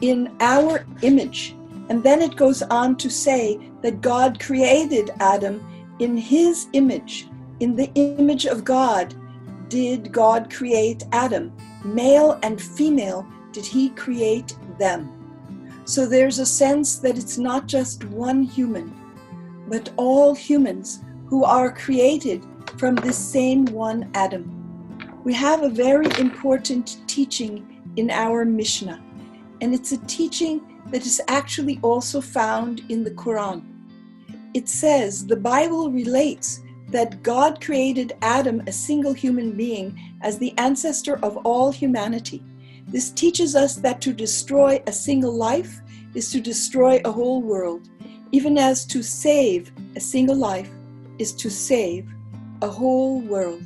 in our image. And then it goes on to say that God created Adam in his image. In the image of God did God create Adam. Male and female did he create them. So there's a sense that it's not just one human, but all humans who are created from the same one Adam. We have a very important teaching in our Mishnah, and it's a teaching that is actually also found in the Quran. It says, the Bible relates that God created Adam, a single human being, as the ancestor of all humanity. This teaches us that to destroy a single life is to destroy a whole world, even as to save a single life is to save a whole world.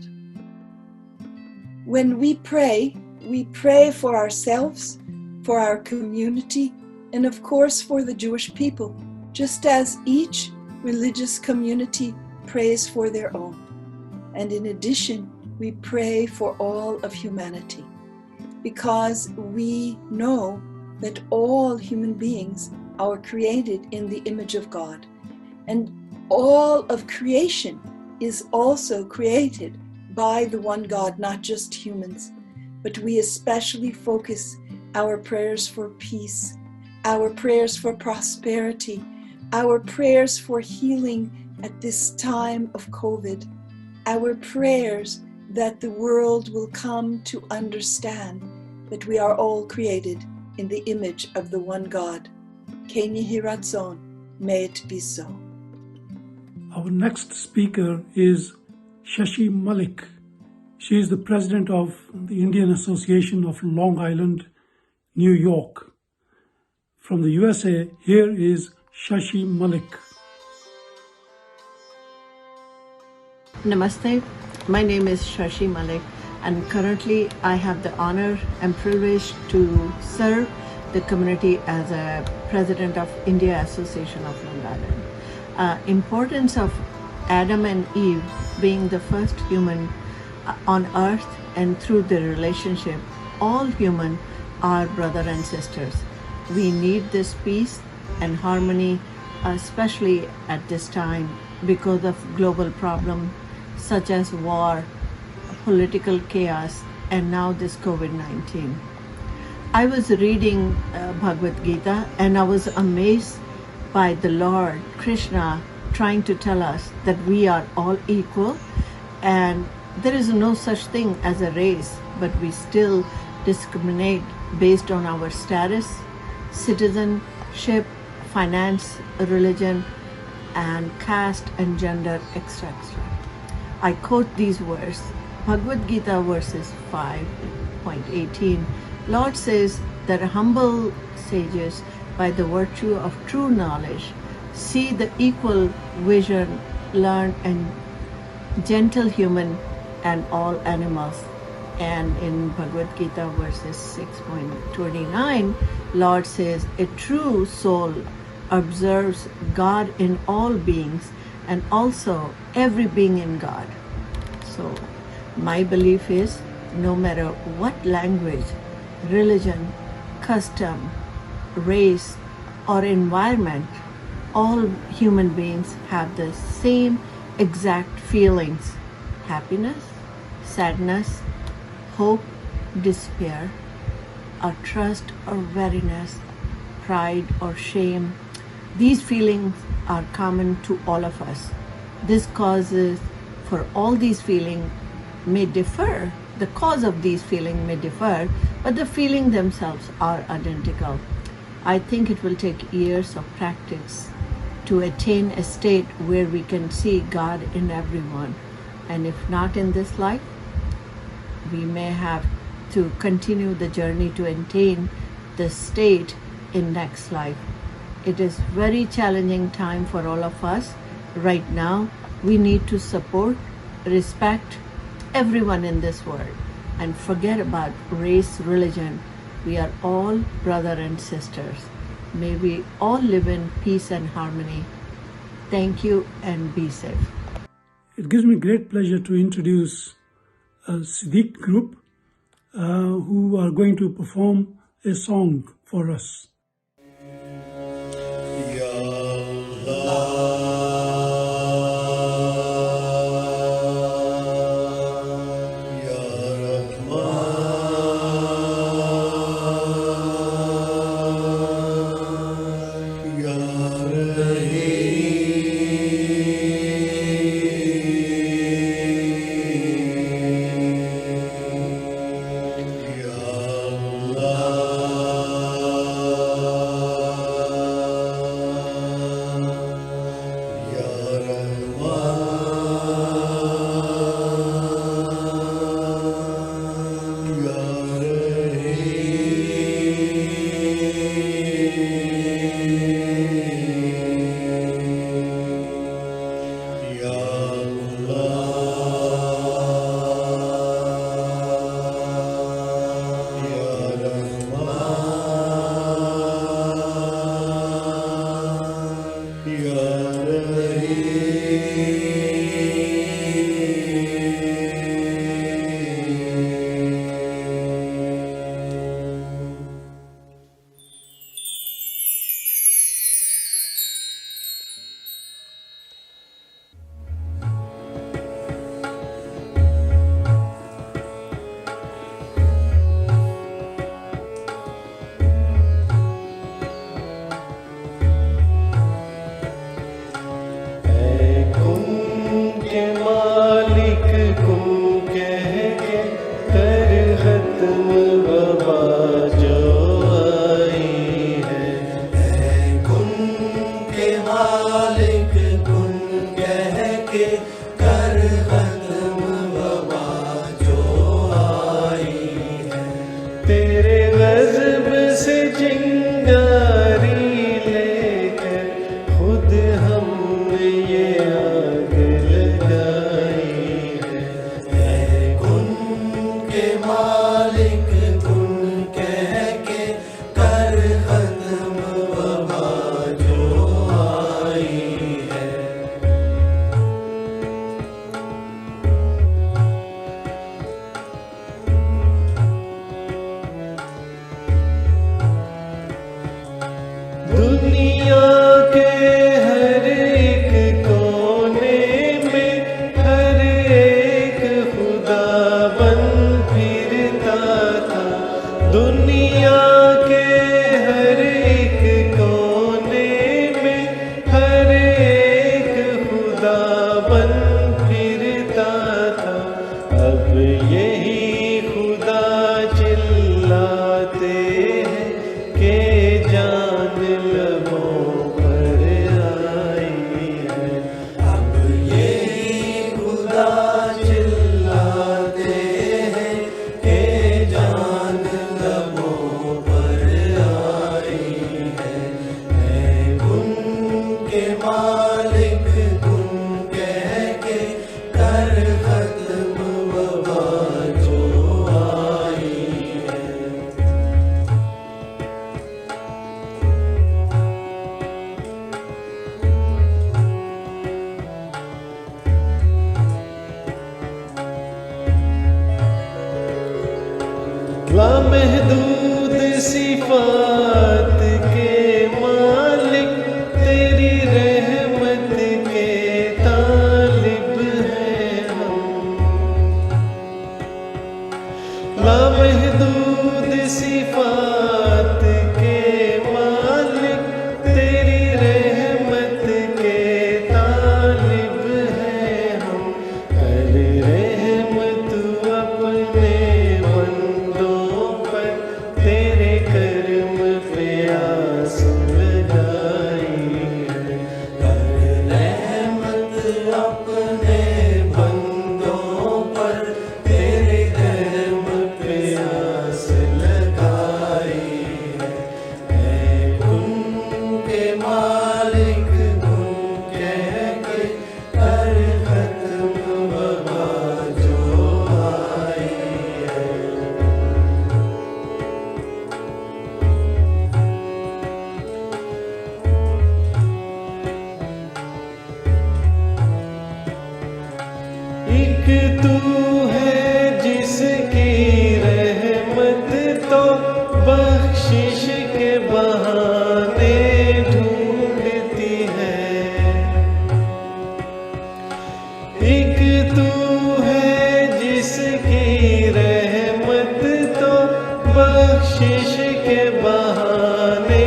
When we pray for ourselves, for our community, and of course for the Jewish people, just as each religious community prays for their own. And in addition, we pray for all of humanity, because we know that all human beings are created in the image of God. And all of creation is also created by the one God, not just humans. But we especially focus our prayers for peace, our prayers for prosperity, our prayers for healing at this time of COVID, our prayers that the world will come to understand that we are all created in the image of the one God. Ken Yehi Ratzon, may it be so. Our next speaker is Shashi Malik. She is the president of the Indian Association of Long Island, New York. From the USA, here is Shashi Malik. Namaste. My name is Shashi Malik, and currently I have the honor and privilege to serve the community as a president of India Association of Long Island. Importance of Adam and Eve being the first human on earth, and through the relationship, all human are brother and sisters. We need this peace and harmony, especially at this time because of global problems such as war, political chaos, and now this COVID-19. I was reading Bhagavad Gita, and I was amazed by the Lord Krishna trying to tell us that we are all equal, and there is no such thing as a race, but we still discriminate based on our status, citizenship, finance, religion, and caste and gender, etc. I quote these verses, Bhagavad Gita verses 5.18. Lord says that humble sages by the virtue of true knowledge, see the equal vision, learn and gentle human and all animals. And in Bhagavad Gita verses 6.29, Lord says, a true soul observes God in all beings and also every being in God. So my belief is, no matter what language, religion, custom, race, or environment, all human beings have the same exact feelings: happiness, sadness, hope, despair, or trust or weariness, pride or shame. These feelings are common to all of us. This causes for all these feelings may differ. The cause of these feelings may differ, but the feelings themselves are identical. I think it will take years of practice to attain a state where we can see God in everyone. And if not in this life, we may have to continue the journey to attain the state in next life. It is very challenging time for all of us. Right now, we need to support, respect everyone in this world and forget about race, religion. We are all brother and sisters. May we all live in peace and harmony. Thank you and be safe. It gives me great pleasure to introduce a Siddiq group who are going to perform a song for us. जान लबों पर आई है। लामहदूद सिफात के मालिक तेरी रहमत के तालिब हैं हम लामहदूद सिफात के मालिक तेरी रहमत के तालिब हैं हम कर रहमत अपने बंदों पर तेरे कर्म पे आस लगाई है कर रहमत अपने बंदों पर तेरे कर्म पे आस लगाई है कुन के मालिक कुन कह के कर खत्म वबा जो आई है एक तू है जिसकी रहमत तो बख्शिश के बहाने ढूंढती है एक तू है जिसकी रहमत तो बख्शिश के बहाने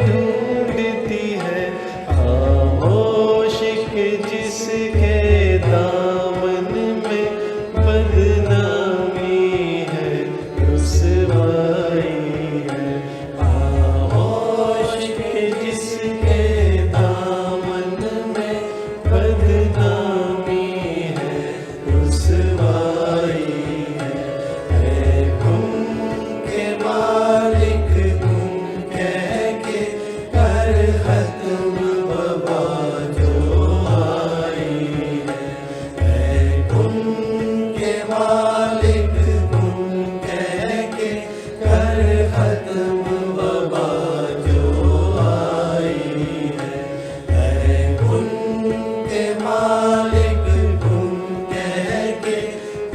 ढूंढती है खामोश के जिसके दामन में बदनामी है रुसवाई है खामोश के जिसके दामन में बदनामी है रुसवाई है कुन के मालिक कुन कह के कर खत्म वबा जो आई है कुन के मालिक कुन कह के कर खत्म वबा जो आई है कुन के मालिक कुन कह के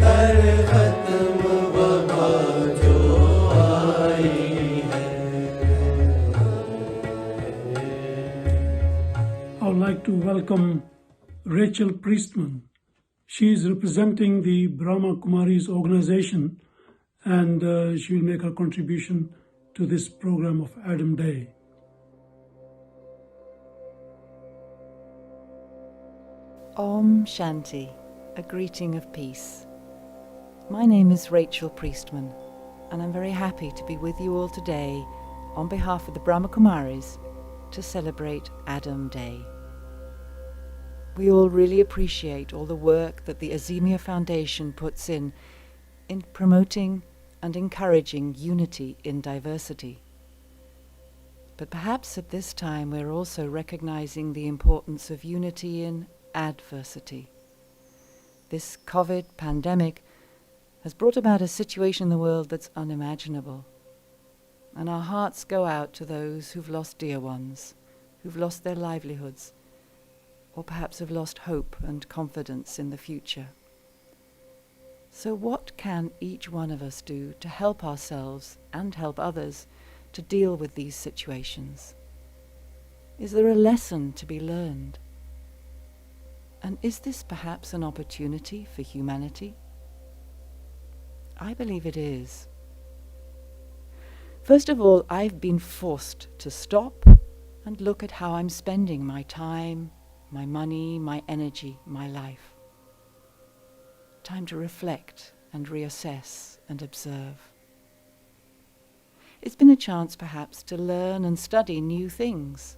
कर खत्म वबा जो आई है I would like to welcome Rachel Priestman. She is representing the Brahma Kumaris organization, and she will make her contribution to this program of Adam Day. Om Shanti, a greeting of peace. My name is Rachel Priestman, and I'm very happy to be with you all today on behalf of the Brahma Kumaris to celebrate Adam Day. We all really appreciate all the work that the Azimia Foundation puts in promoting and encouraging unity in diversity. But perhaps at this time we're also recognizing the importance of unity in adversity. This COVID pandemic has brought about a situation in the world that's unimaginable. And our hearts go out to those who've lost dear ones, who've lost their livelihoods, or perhaps have lost hope and confidence in the future. So what can each one of us do to help ourselves and help others to deal with these situations? Is there a lesson to be learned? And is this perhaps an opportunity for humanity? I believe it is. First of all, I've been forced to stop and look at how I'm spending my time, my money, my energy, my life. Time to reflect and reassess and observe. It's been a chance perhaps to learn and study new things.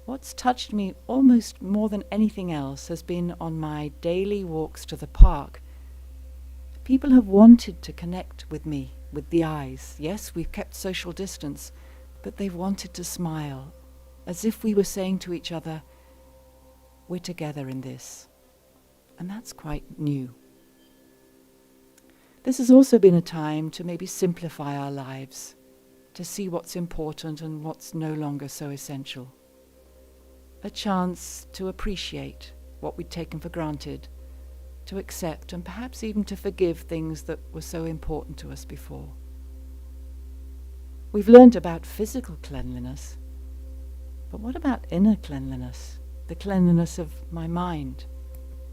What's touched me almost more than anything else has been on my daily walks to the park. People have wanted to connect with me, with the eyes. Yes, we've kept social distance, but they've wanted to smile, as if we were saying to each other, we're together in this. And that's quite new. This has also been a time to maybe simplify our lives, to see what's important and what's no longer so essential. A chance to appreciate what we'd taken for granted, to accept and perhaps even to forgive things that were so important to us before. We've learned about physical cleanliness, but what about inner cleanliness, the cleanliness of my mind,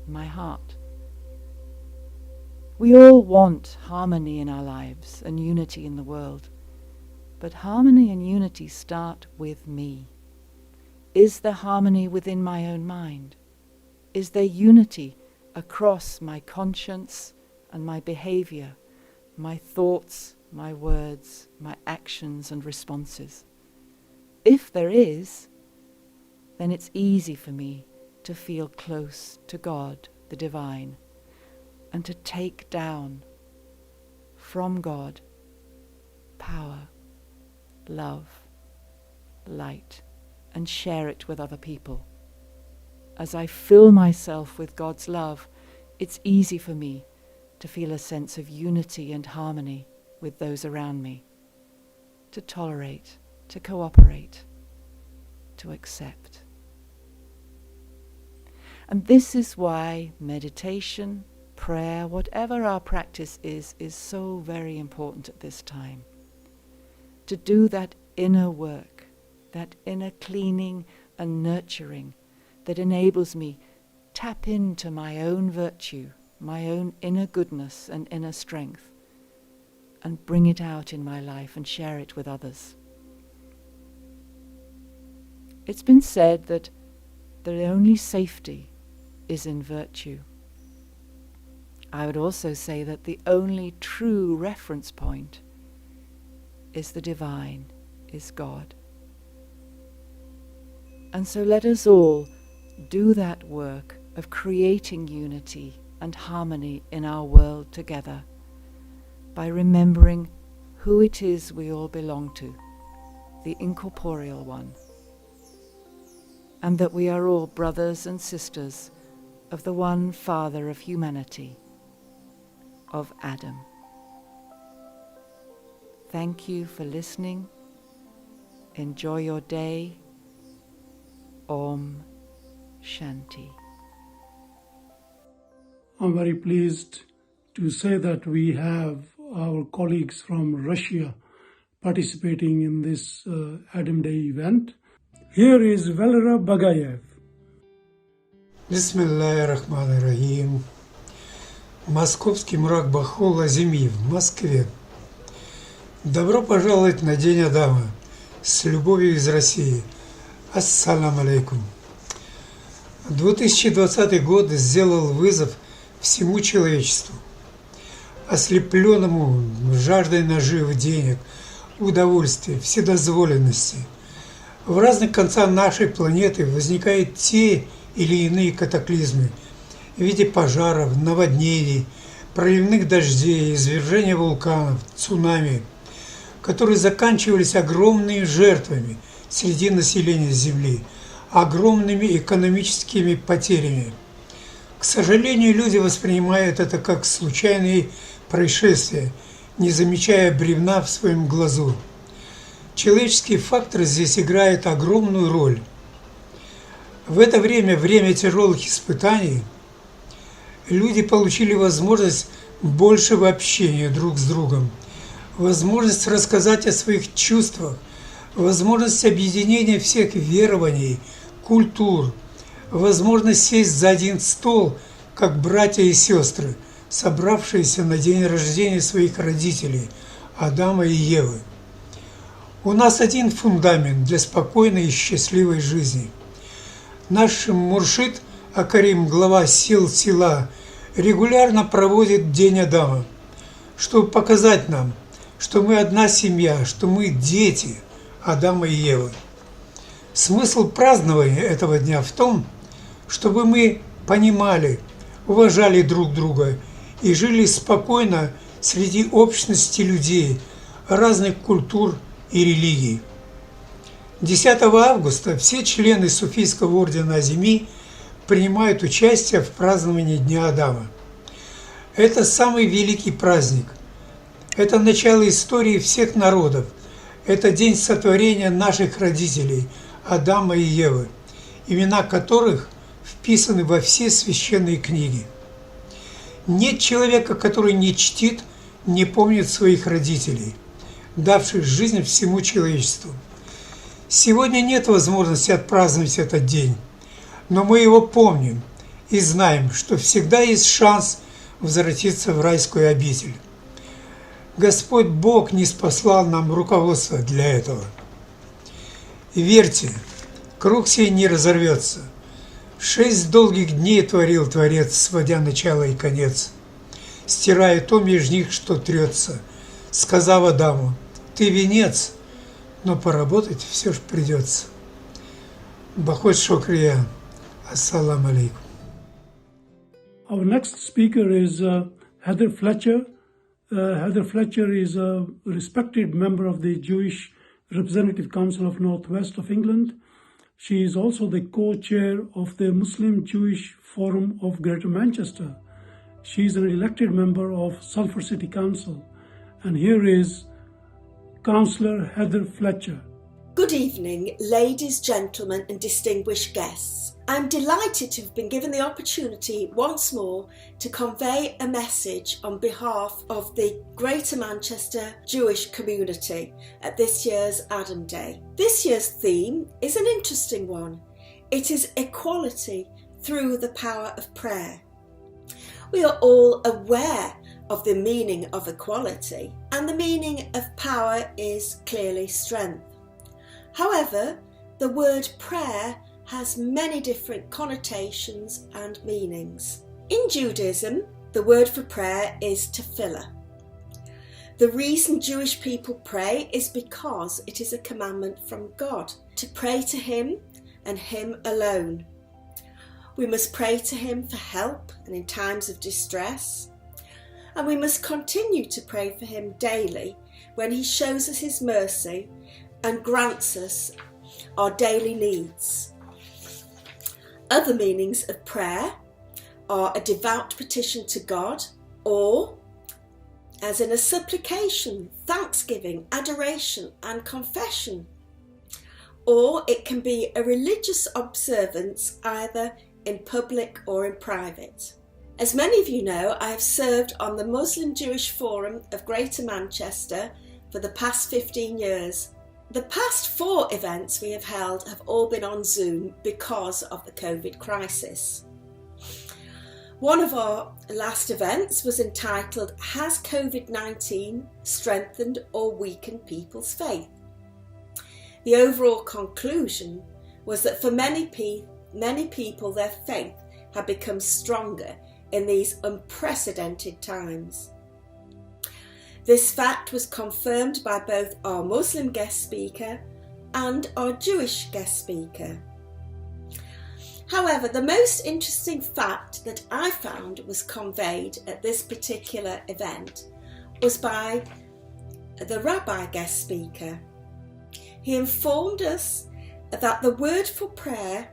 my heart? We all want harmony in our lives and unity in the world, but harmony and unity start with me. Is there harmony within my own mind? Is there unity across my conscience and my behavior, my thoughts, my words, my actions and responses? If there is, then it's easy for me to feel close to God, the divine, and to take down from God power, love, light, and share it with other people. As I fill myself with God's love, it's easy for me to feel a sense of unity and harmony with those around me, to tolerate, to cooperate, to accept. And this is why meditation, prayer, whatever our practice is so very important at this time. To do that inner work, that inner cleaning and nurturing that enables me tap into my own virtue, my own inner goodness and inner strength, and bring it out in my life and share it with others. It's been said that the only safety is in virtue. I would also say that the only true reference point is the divine, is God. And so let us all do that work of creating unity and harmony in our world together by remembering who it is we all belong to, the incorporeal one, and that we are all brothers and sisters of the one Father of humanity, of Adam. Thank you for listening. Enjoy your day. Om Shanti. I'm very pleased to say that we have our colleagues from Russia participating in this Adam Day event. Here is Valera Bagayev. Бисмиллахир-рахманир-рахим. Московский мрак Бахола Зими в Москве. Добро пожаловать на День Адама. С любовью из России. Ассаламу алейкум. 2020 год сделал вызов всему человечеству, ослепленному жаждой наживы денег, удовольствия, вседозволенности. В разных концах нашей планеты возникают те или иные катаклизмы в виде пожаров, наводнений, проливных дождей, извержения вулканов, цунами, которые заканчивались огромными жертвами среди населения Земли, огромными экономическими потерями. К сожалению, люди воспринимают это как случайные происшествия, не замечая бревна в своем глазу. Человеческий фактор здесь играет огромную роль. В это время тяжелых испытаний, люди получили возможность большего общения друг с другом, возможность рассказать о своих чувствах, возможность объединения всех верований, культур, возможность сесть за один стол, как братья и сестры, собравшиеся на день рождения своих родителей, Адама и Евы. У нас один фундамент для спокойной и счастливой жизни. Наш Муршид Акарим, глава села, регулярно проводит День Адама, чтобы показать нам, что мы одна семья, что мы дети Адама и Евы. Смысл празднования этого дня в том, чтобы мы понимали, уважали друг друга и жили спокойно среди общности людей разных культур и религий. 10 августа все члены Суфийского ордена Азими принимают участие в праздновании Дня Адама. Это самый великий праздник. Это начало истории всех народов. Это день сотворения наших родителей, Адама и Евы, имена которых вписаны во все священные книги. Нет человека, который не чтит, не помнит своих родителей, давших жизнь всему человечеству. Сегодня нет возможности отпраздновать этот день, но мы его помним и знаем, что всегда есть шанс возвратиться в райскую обитель. Господь Бог не спаслал нам руководство для этого. И верьте, круг сей не разорвется. 6 долгих дней творил Творец, сводя начало и конец, стирая то между них, что трется, сказав Адаму: «Ты венец, но поработать все ж придется». Бахот шукрия. Ассаламу алейкум. Our next speaker is Heather Fletcher. Heather Fletcher is a respected member of the Jewish Representative Council of Northwest of England. She is also the co-chair of the Muslim Jewish Forum of Greater Manchester. She is an elected member of Salford City Council. And here is Councillor Heather Fletcher. Good evening, ladies, gentlemen and distinguished guests. I'm delighted to have been given the opportunity once more to convey a message on behalf of the Greater Manchester Jewish community at this year's Adam Day. This year's theme is an interesting one. It is equality through the power of prayer. We are all aware of the meaning of equality, and the meaning of power is clearly strength. However, the word prayer has many different connotations and meanings. In Judaism, the word for prayer is tefillah. The reason Jewish people pray is because it is a commandment from God to pray to Him and Him alone. We must pray to Him for help and in times of distress, and we must continue to pray for Him daily when He shows us His mercy and grants us our daily needs. Other meanings of prayer are a devout petition to God, or as in a supplication, thanksgiving, adoration and confession. Or it can be a religious observance either in public or in private. As many of you know, I have served on the Muslim Jewish Forum of Greater Manchester for the past 15 years. The past 4 events we have held have all been on Zoom because of the COVID crisis. One of our last events was entitled, "Has COVID-19 Strengthened or Weakened People's Faith?" The overall conclusion was that for many people their faith had become stronger in these unprecedented times. This fact was confirmed by both our Muslim guest speaker and our Jewish guest speaker. However, the most interesting fact that I found was conveyed at this particular event was by the rabbi guest speaker. He informed us that the word for prayer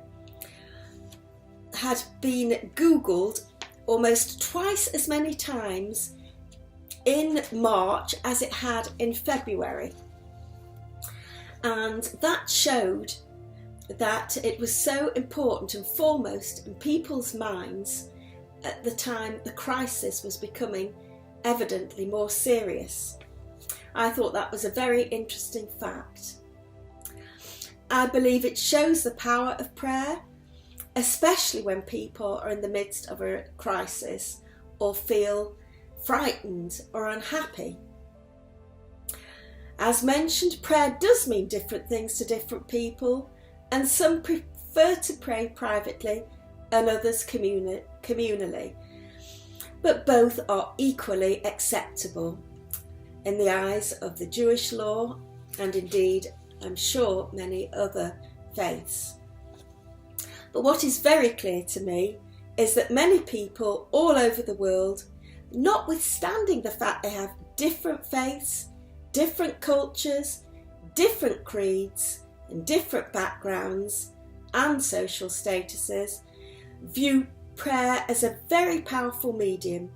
had been Googled almost twice as many times in March as it had in February, and that showed that it was so important and foremost in people's minds at the time the crisis was becoming evidently more serious. I thought that was a very interesting fact. I believe it shows the power of prayer, especially when people are in the midst of a crisis or feel frightened or unhappy. As mentioned, prayer does mean different things to different people, and some prefer to pray privately and others communally, but both are equally acceptable in the eyes of the Jewish law and indeed, I'm sure, many other faiths. But what is very clear to me is that many people all over the world, notwithstanding the fact they have different faiths, different cultures, different creeds and different backgrounds and social statuses, view prayer as a very powerful medium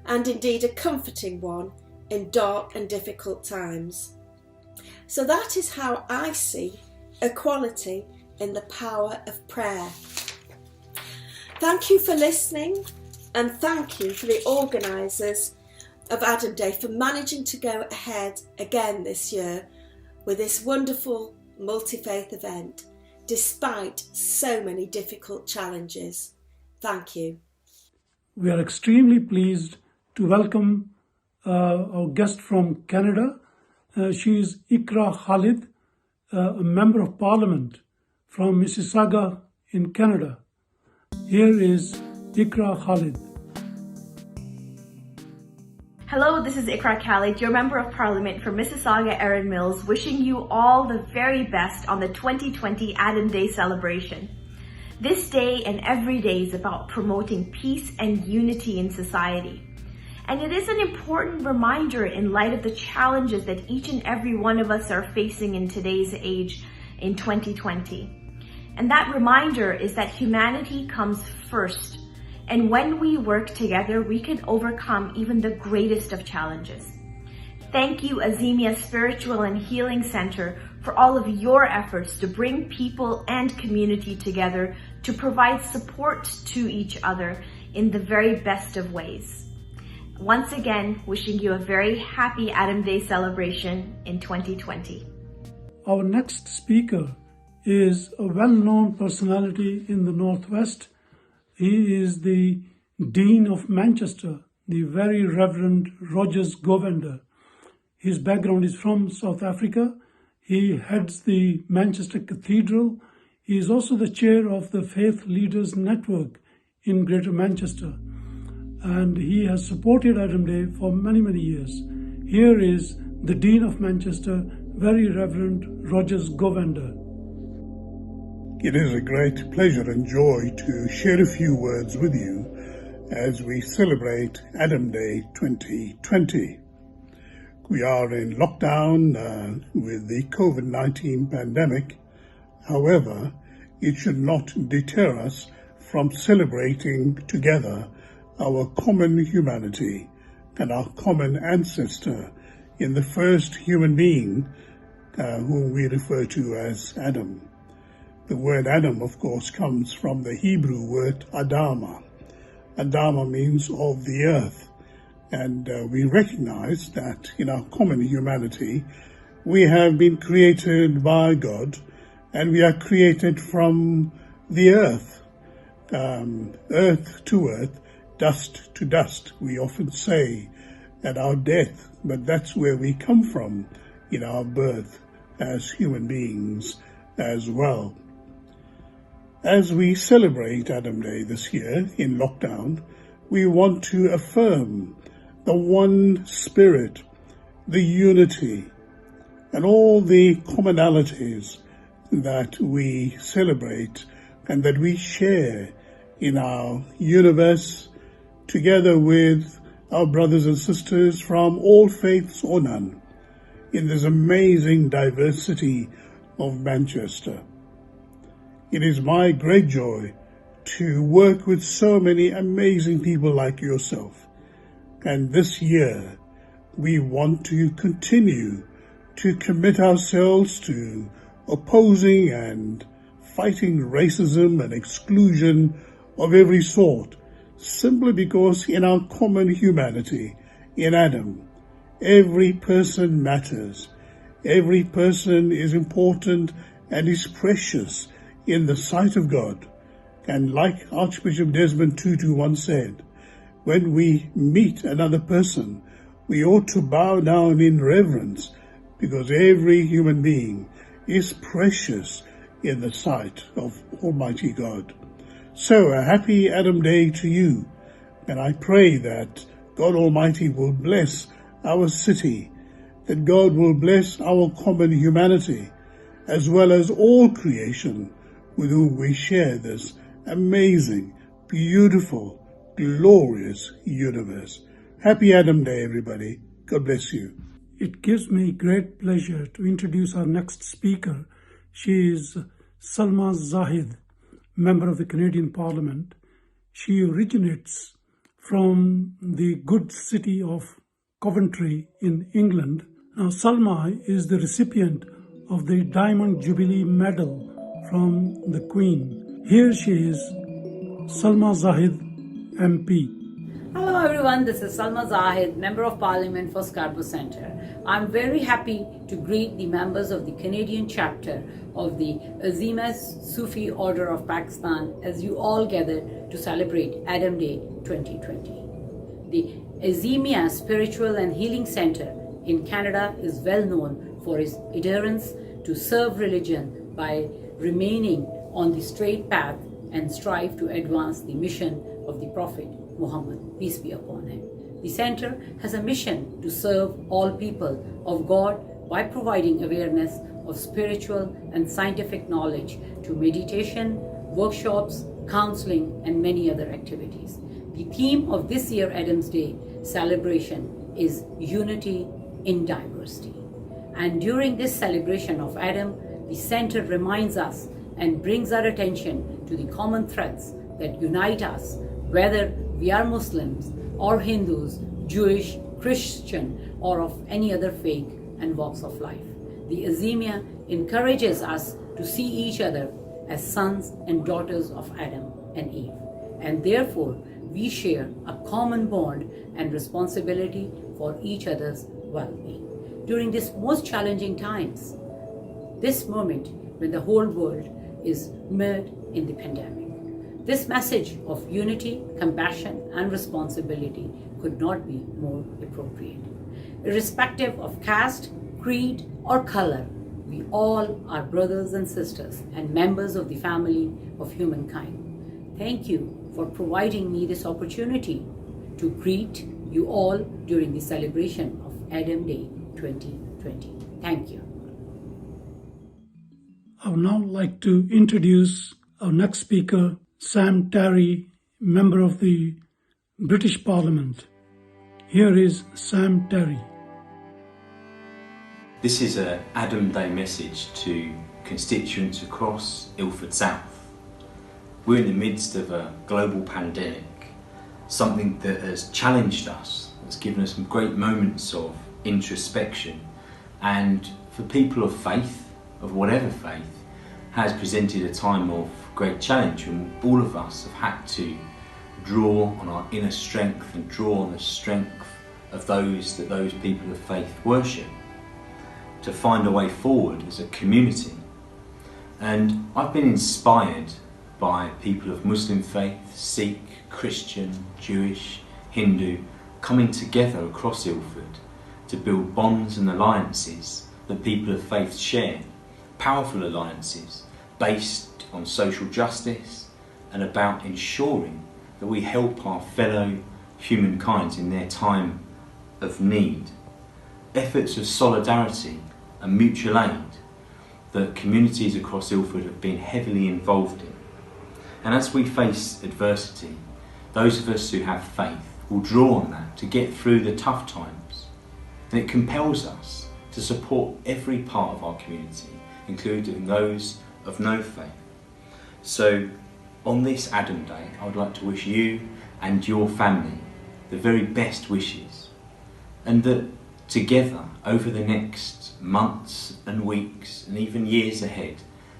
and indeed a comforting one in dark and difficult times. So that is how I see equality in the power of prayer. Thank you for listening, And thank you for the organisers of Adam Day for managing to go ahead again this year with this wonderful multi-faith event, despite so many difficult challenges. Thank you. We are extremely pleased to welcome our guest from Canada. She is Ikra Khalid, a Member of Parliament from Mississauga in Canada. Here is Ikra Khalid. Hello, this is Ikra Khalid, your Member of Parliament for Mississauga Erin Mills, wishing you all the very best on the 2020 Adam Day celebration. This day and every day is about promoting peace and unity in society. And it is an important reminder in light of the challenges that each and every one of us are facing in today's age in 2020. And that reminder is that humanity comes first. And when we work together, we can overcome even the greatest of challenges. Thank you, Azimia Spiritual and Healing Center, for all of your efforts to bring people and community together to provide support to each other in the very best of ways. Once again, wishing you a very happy Adam Day celebration in 2020. Our next speaker is a well-known personality in the Northwest. He is the Dean of Manchester, the Very Reverend Rogers Govender. His background is from South Africa. He heads the Manchester Cathedral. He is also the chair of the Faith Leaders Network in Greater Manchester. And he has supported Adam Day for many, many years. Here is the Dean of Manchester, Very Reverend Rogers Govender. It is a great pleasure and joy to share a few words with you as we celebrate Adam Day 2020. We are in lockdown with the COVID-19 pandemic. However, it should not deter us from celebrating together our common humanity and our common ancestor in the first human being whom we refer to as Adam. The word Adam, of course, comes from the Hebrew word Adama. Adama means of the earth. And we recognize that in our common humanity, we have been created by God, and we are created from the earth. Earth to earth, dust to dust, we often say at our death, but that's where we come from in our birth as human beings as well. As we celebrate Adam Day this year in lockdown, we want to affirm the one spirit, the unity, and all the commonalities that we celebrate and that we share in our universe, together with our brothers and sisters from all faiths or none, in this amazing diversity of Manchester. It is my great joy to work with so many amazing people like yourself. And this year, we want to continue to commit ourselves to opposing and fighting racism and exclusion of every sort, simply because in our common humanity, in Adam, every person matters. Every person is important and is precious in the sight of God. And like Archbishop Desmond Tutu once said, when we meet another person, we ought to bow down in reverence, because every human being is precious in the sight of Almighty God. So a happy Adam Day to you, and I pray that God Almighty will bless our city, that God will bless our common humanity, as well as all creation with whom we share this amazing, beautiful, glorious universe. Happy Adam Day, everybody. God bless you. It gives me great pleasure to introduce our next speaker. She is Salma Zahid, Member of the Canadian Parliament. She originates from the good city of Coventry in England. Now, Salma is the recipient of the Diamond Jubilee Medal from the Queen. Here she is, Salma Zahid, MP. Hello everyone, this is Salma Zahid, Member of Parliament for Scarborough Centre. I'm very happy to greet the members of the Canadian chapter of the Azima Sufi Order of Pakistan as you all gather to celebrate Adam Day 2020. The Azimia Spiritual and Healing Centre in Canada is well known for its adherence to serve religion by remaining on the straight path and strive to advance the mission of the Prophet Muhammad, peace be upon him. The center has a mission to serve all people of God by providing awareness of spiritual and scientific knowledge to meditation, workshops, counseling, and many other activities. The theme of this year Adam's Day celebration is Unity in Diversity. And during this celebration of Adam, the center reminds us and brings our attention to the common threads that unite us, whether we are Muslims or Hindus, Jewish, Christian, or of any other faith and walks of life. The Azimia encourages us to see each other as sons and daughters of Adam and Eve, and therefore we share a common bond and responsibility for each other's well-being. During these most challenging times, this moment when the whole world is mired in the pandemic, this message of unity, compassion, and responsibility could not be more appropriate. Irrespective of caste, creed, or color, we all are brothers and sisters and members of the family of humankind. Thank you for providing me this opportunity to greet you all during the celebration of Adam Day 2020. Thank you. I would now like to introduce our next speaker, Sam Terry, Member of the British Parliament. Here is Sam Terry. This is an Adam Day message to constituents across Ilford South. We're in the midst of a global pandemic, something that has challenged us, has given us some great moments of introspection, and for people of faith, of whatever faith, has presented a time of great challenge when all of us have had to draw on our inner strength and draw on the strength of those that those people of faith worship to find a way forward as a community. And I've been inspired by people of Muslim faith, Sikh, Christian, Jewish, Hindu, coming together across Ilford to build bonds and alliances that people of faith share, powerful alliances based on social justice and about ensuring that we help our fellow humankind in their time of need. Efforts of solidarity and mutual aid that communities across Ilford have been heavily involved in. And as we face adversity, those of us who have faith will draw on that to get through the tough times. And it compels us to support every part of our community, including those of no faith. So on this Adam Day, I would like to wish you and your family the very best wishes, and that together over the next months and weeks and even years ahead,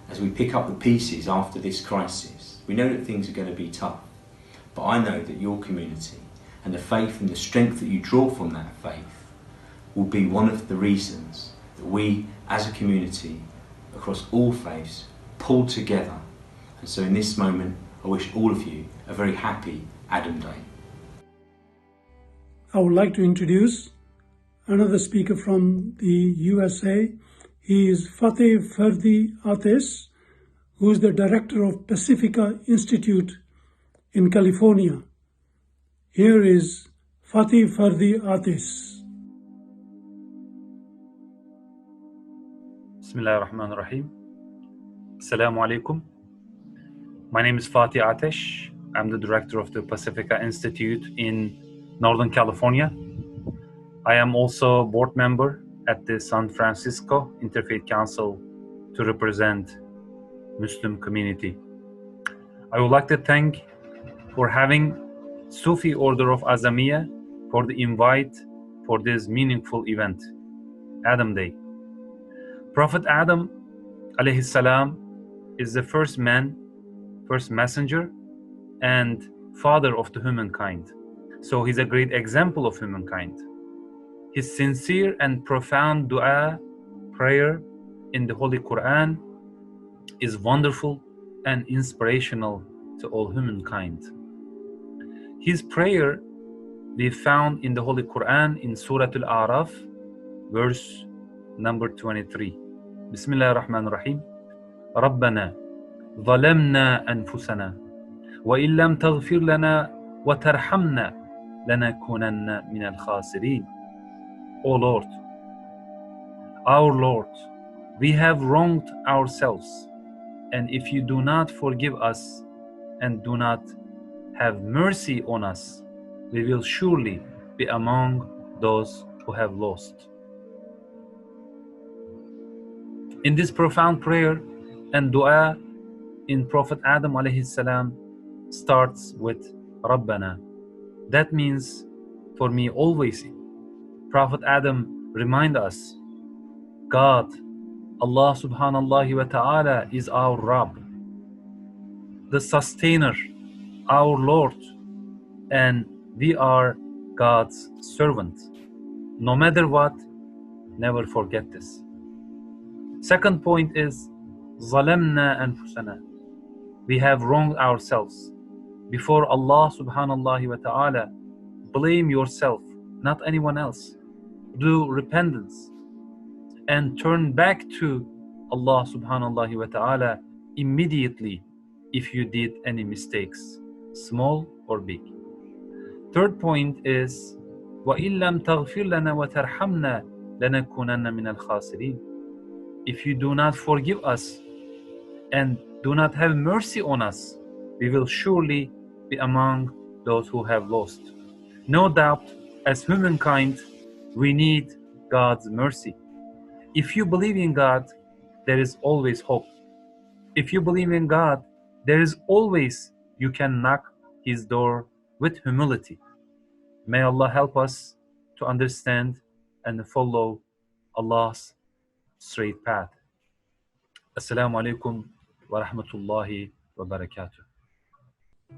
as we pick up the pieces after this crisis, we know that things are going to be tough, but I know that your community and the faith and the strength that you draw from that faith will be one of the reasons that we as a community across all faiths pull together. And so in this moment, I wish all of you a very happy Adam Day. I would like to introduce another speaker from the USA. He is Fateh Fardi Ates, who is the director of Pacifica Institute in California. Here is Fateh Fardi Ates. Bismillah ar-Rahman ar-Rahim. Assalamu alaikum. My name is Fateh Atesh. I'm the director of the Pacifica Institute in Northern California. I am also a board member at the San Francisco Interfaith Council to represent Muslim community. I would like to thank for having Sufi Order of Azamiya for the invite for this meaningful event, Adam Day. Prophet Adam alayhi salam is the first man, first messenger, and father of the humankind. So he's a great example of humankind. His sincere and profound dua, prayer in the Holy Quran is wonderful and inspirational to all humankind. His prayer we found in the Holy Quran in Surah Al-A'raf, verse number 23. Bismillah ar-Rahman ar-Rahim. ربنا ظلمنا أنفسنا وإن لم تغفر لنا وترحمنا لنكونن من الخاسرين. O Lord, our Lord, we have wronged ourselves, and if you do not forgive us and do not have mercy on us, we will surely be among those who have lost. In this profound prayer and dua in Prophet Adam alayhi salam starts with Rabbana. That means for me always Prophet Adam remind us God, Allah subhanahu wa ta'ala is our Rabb, the sustainer, our Lord, and we are God's servant. No matter what, never forget this. Second point is ظلمنا أنفسنا. We have wronged ourselves. Before Allah subhanahu wa ta'ala, blame yourself, not anyone else. Do repentance and turn back to Allah subhanahu wa ta'ala immediately if you did any mistakes, small or big. Third point is وَإِن لَمْ تَغْفِرْ لَنَا وَتَرْحَمْنَا لَنَكُونَنَّ مِنَ الْخَاسِرِينَ. If you do not forgive us and do not have mercy on us, we will surely be among those who have lost. No doubt, as humankind, we need God's mercy. If you believe in God, there is always hope. If you believe in God, there is always you can knock His door with humility. May Allah help us to understand and follow Allah's straight path. Assalamu alaikum wa rahmatullahi wa barakatuh.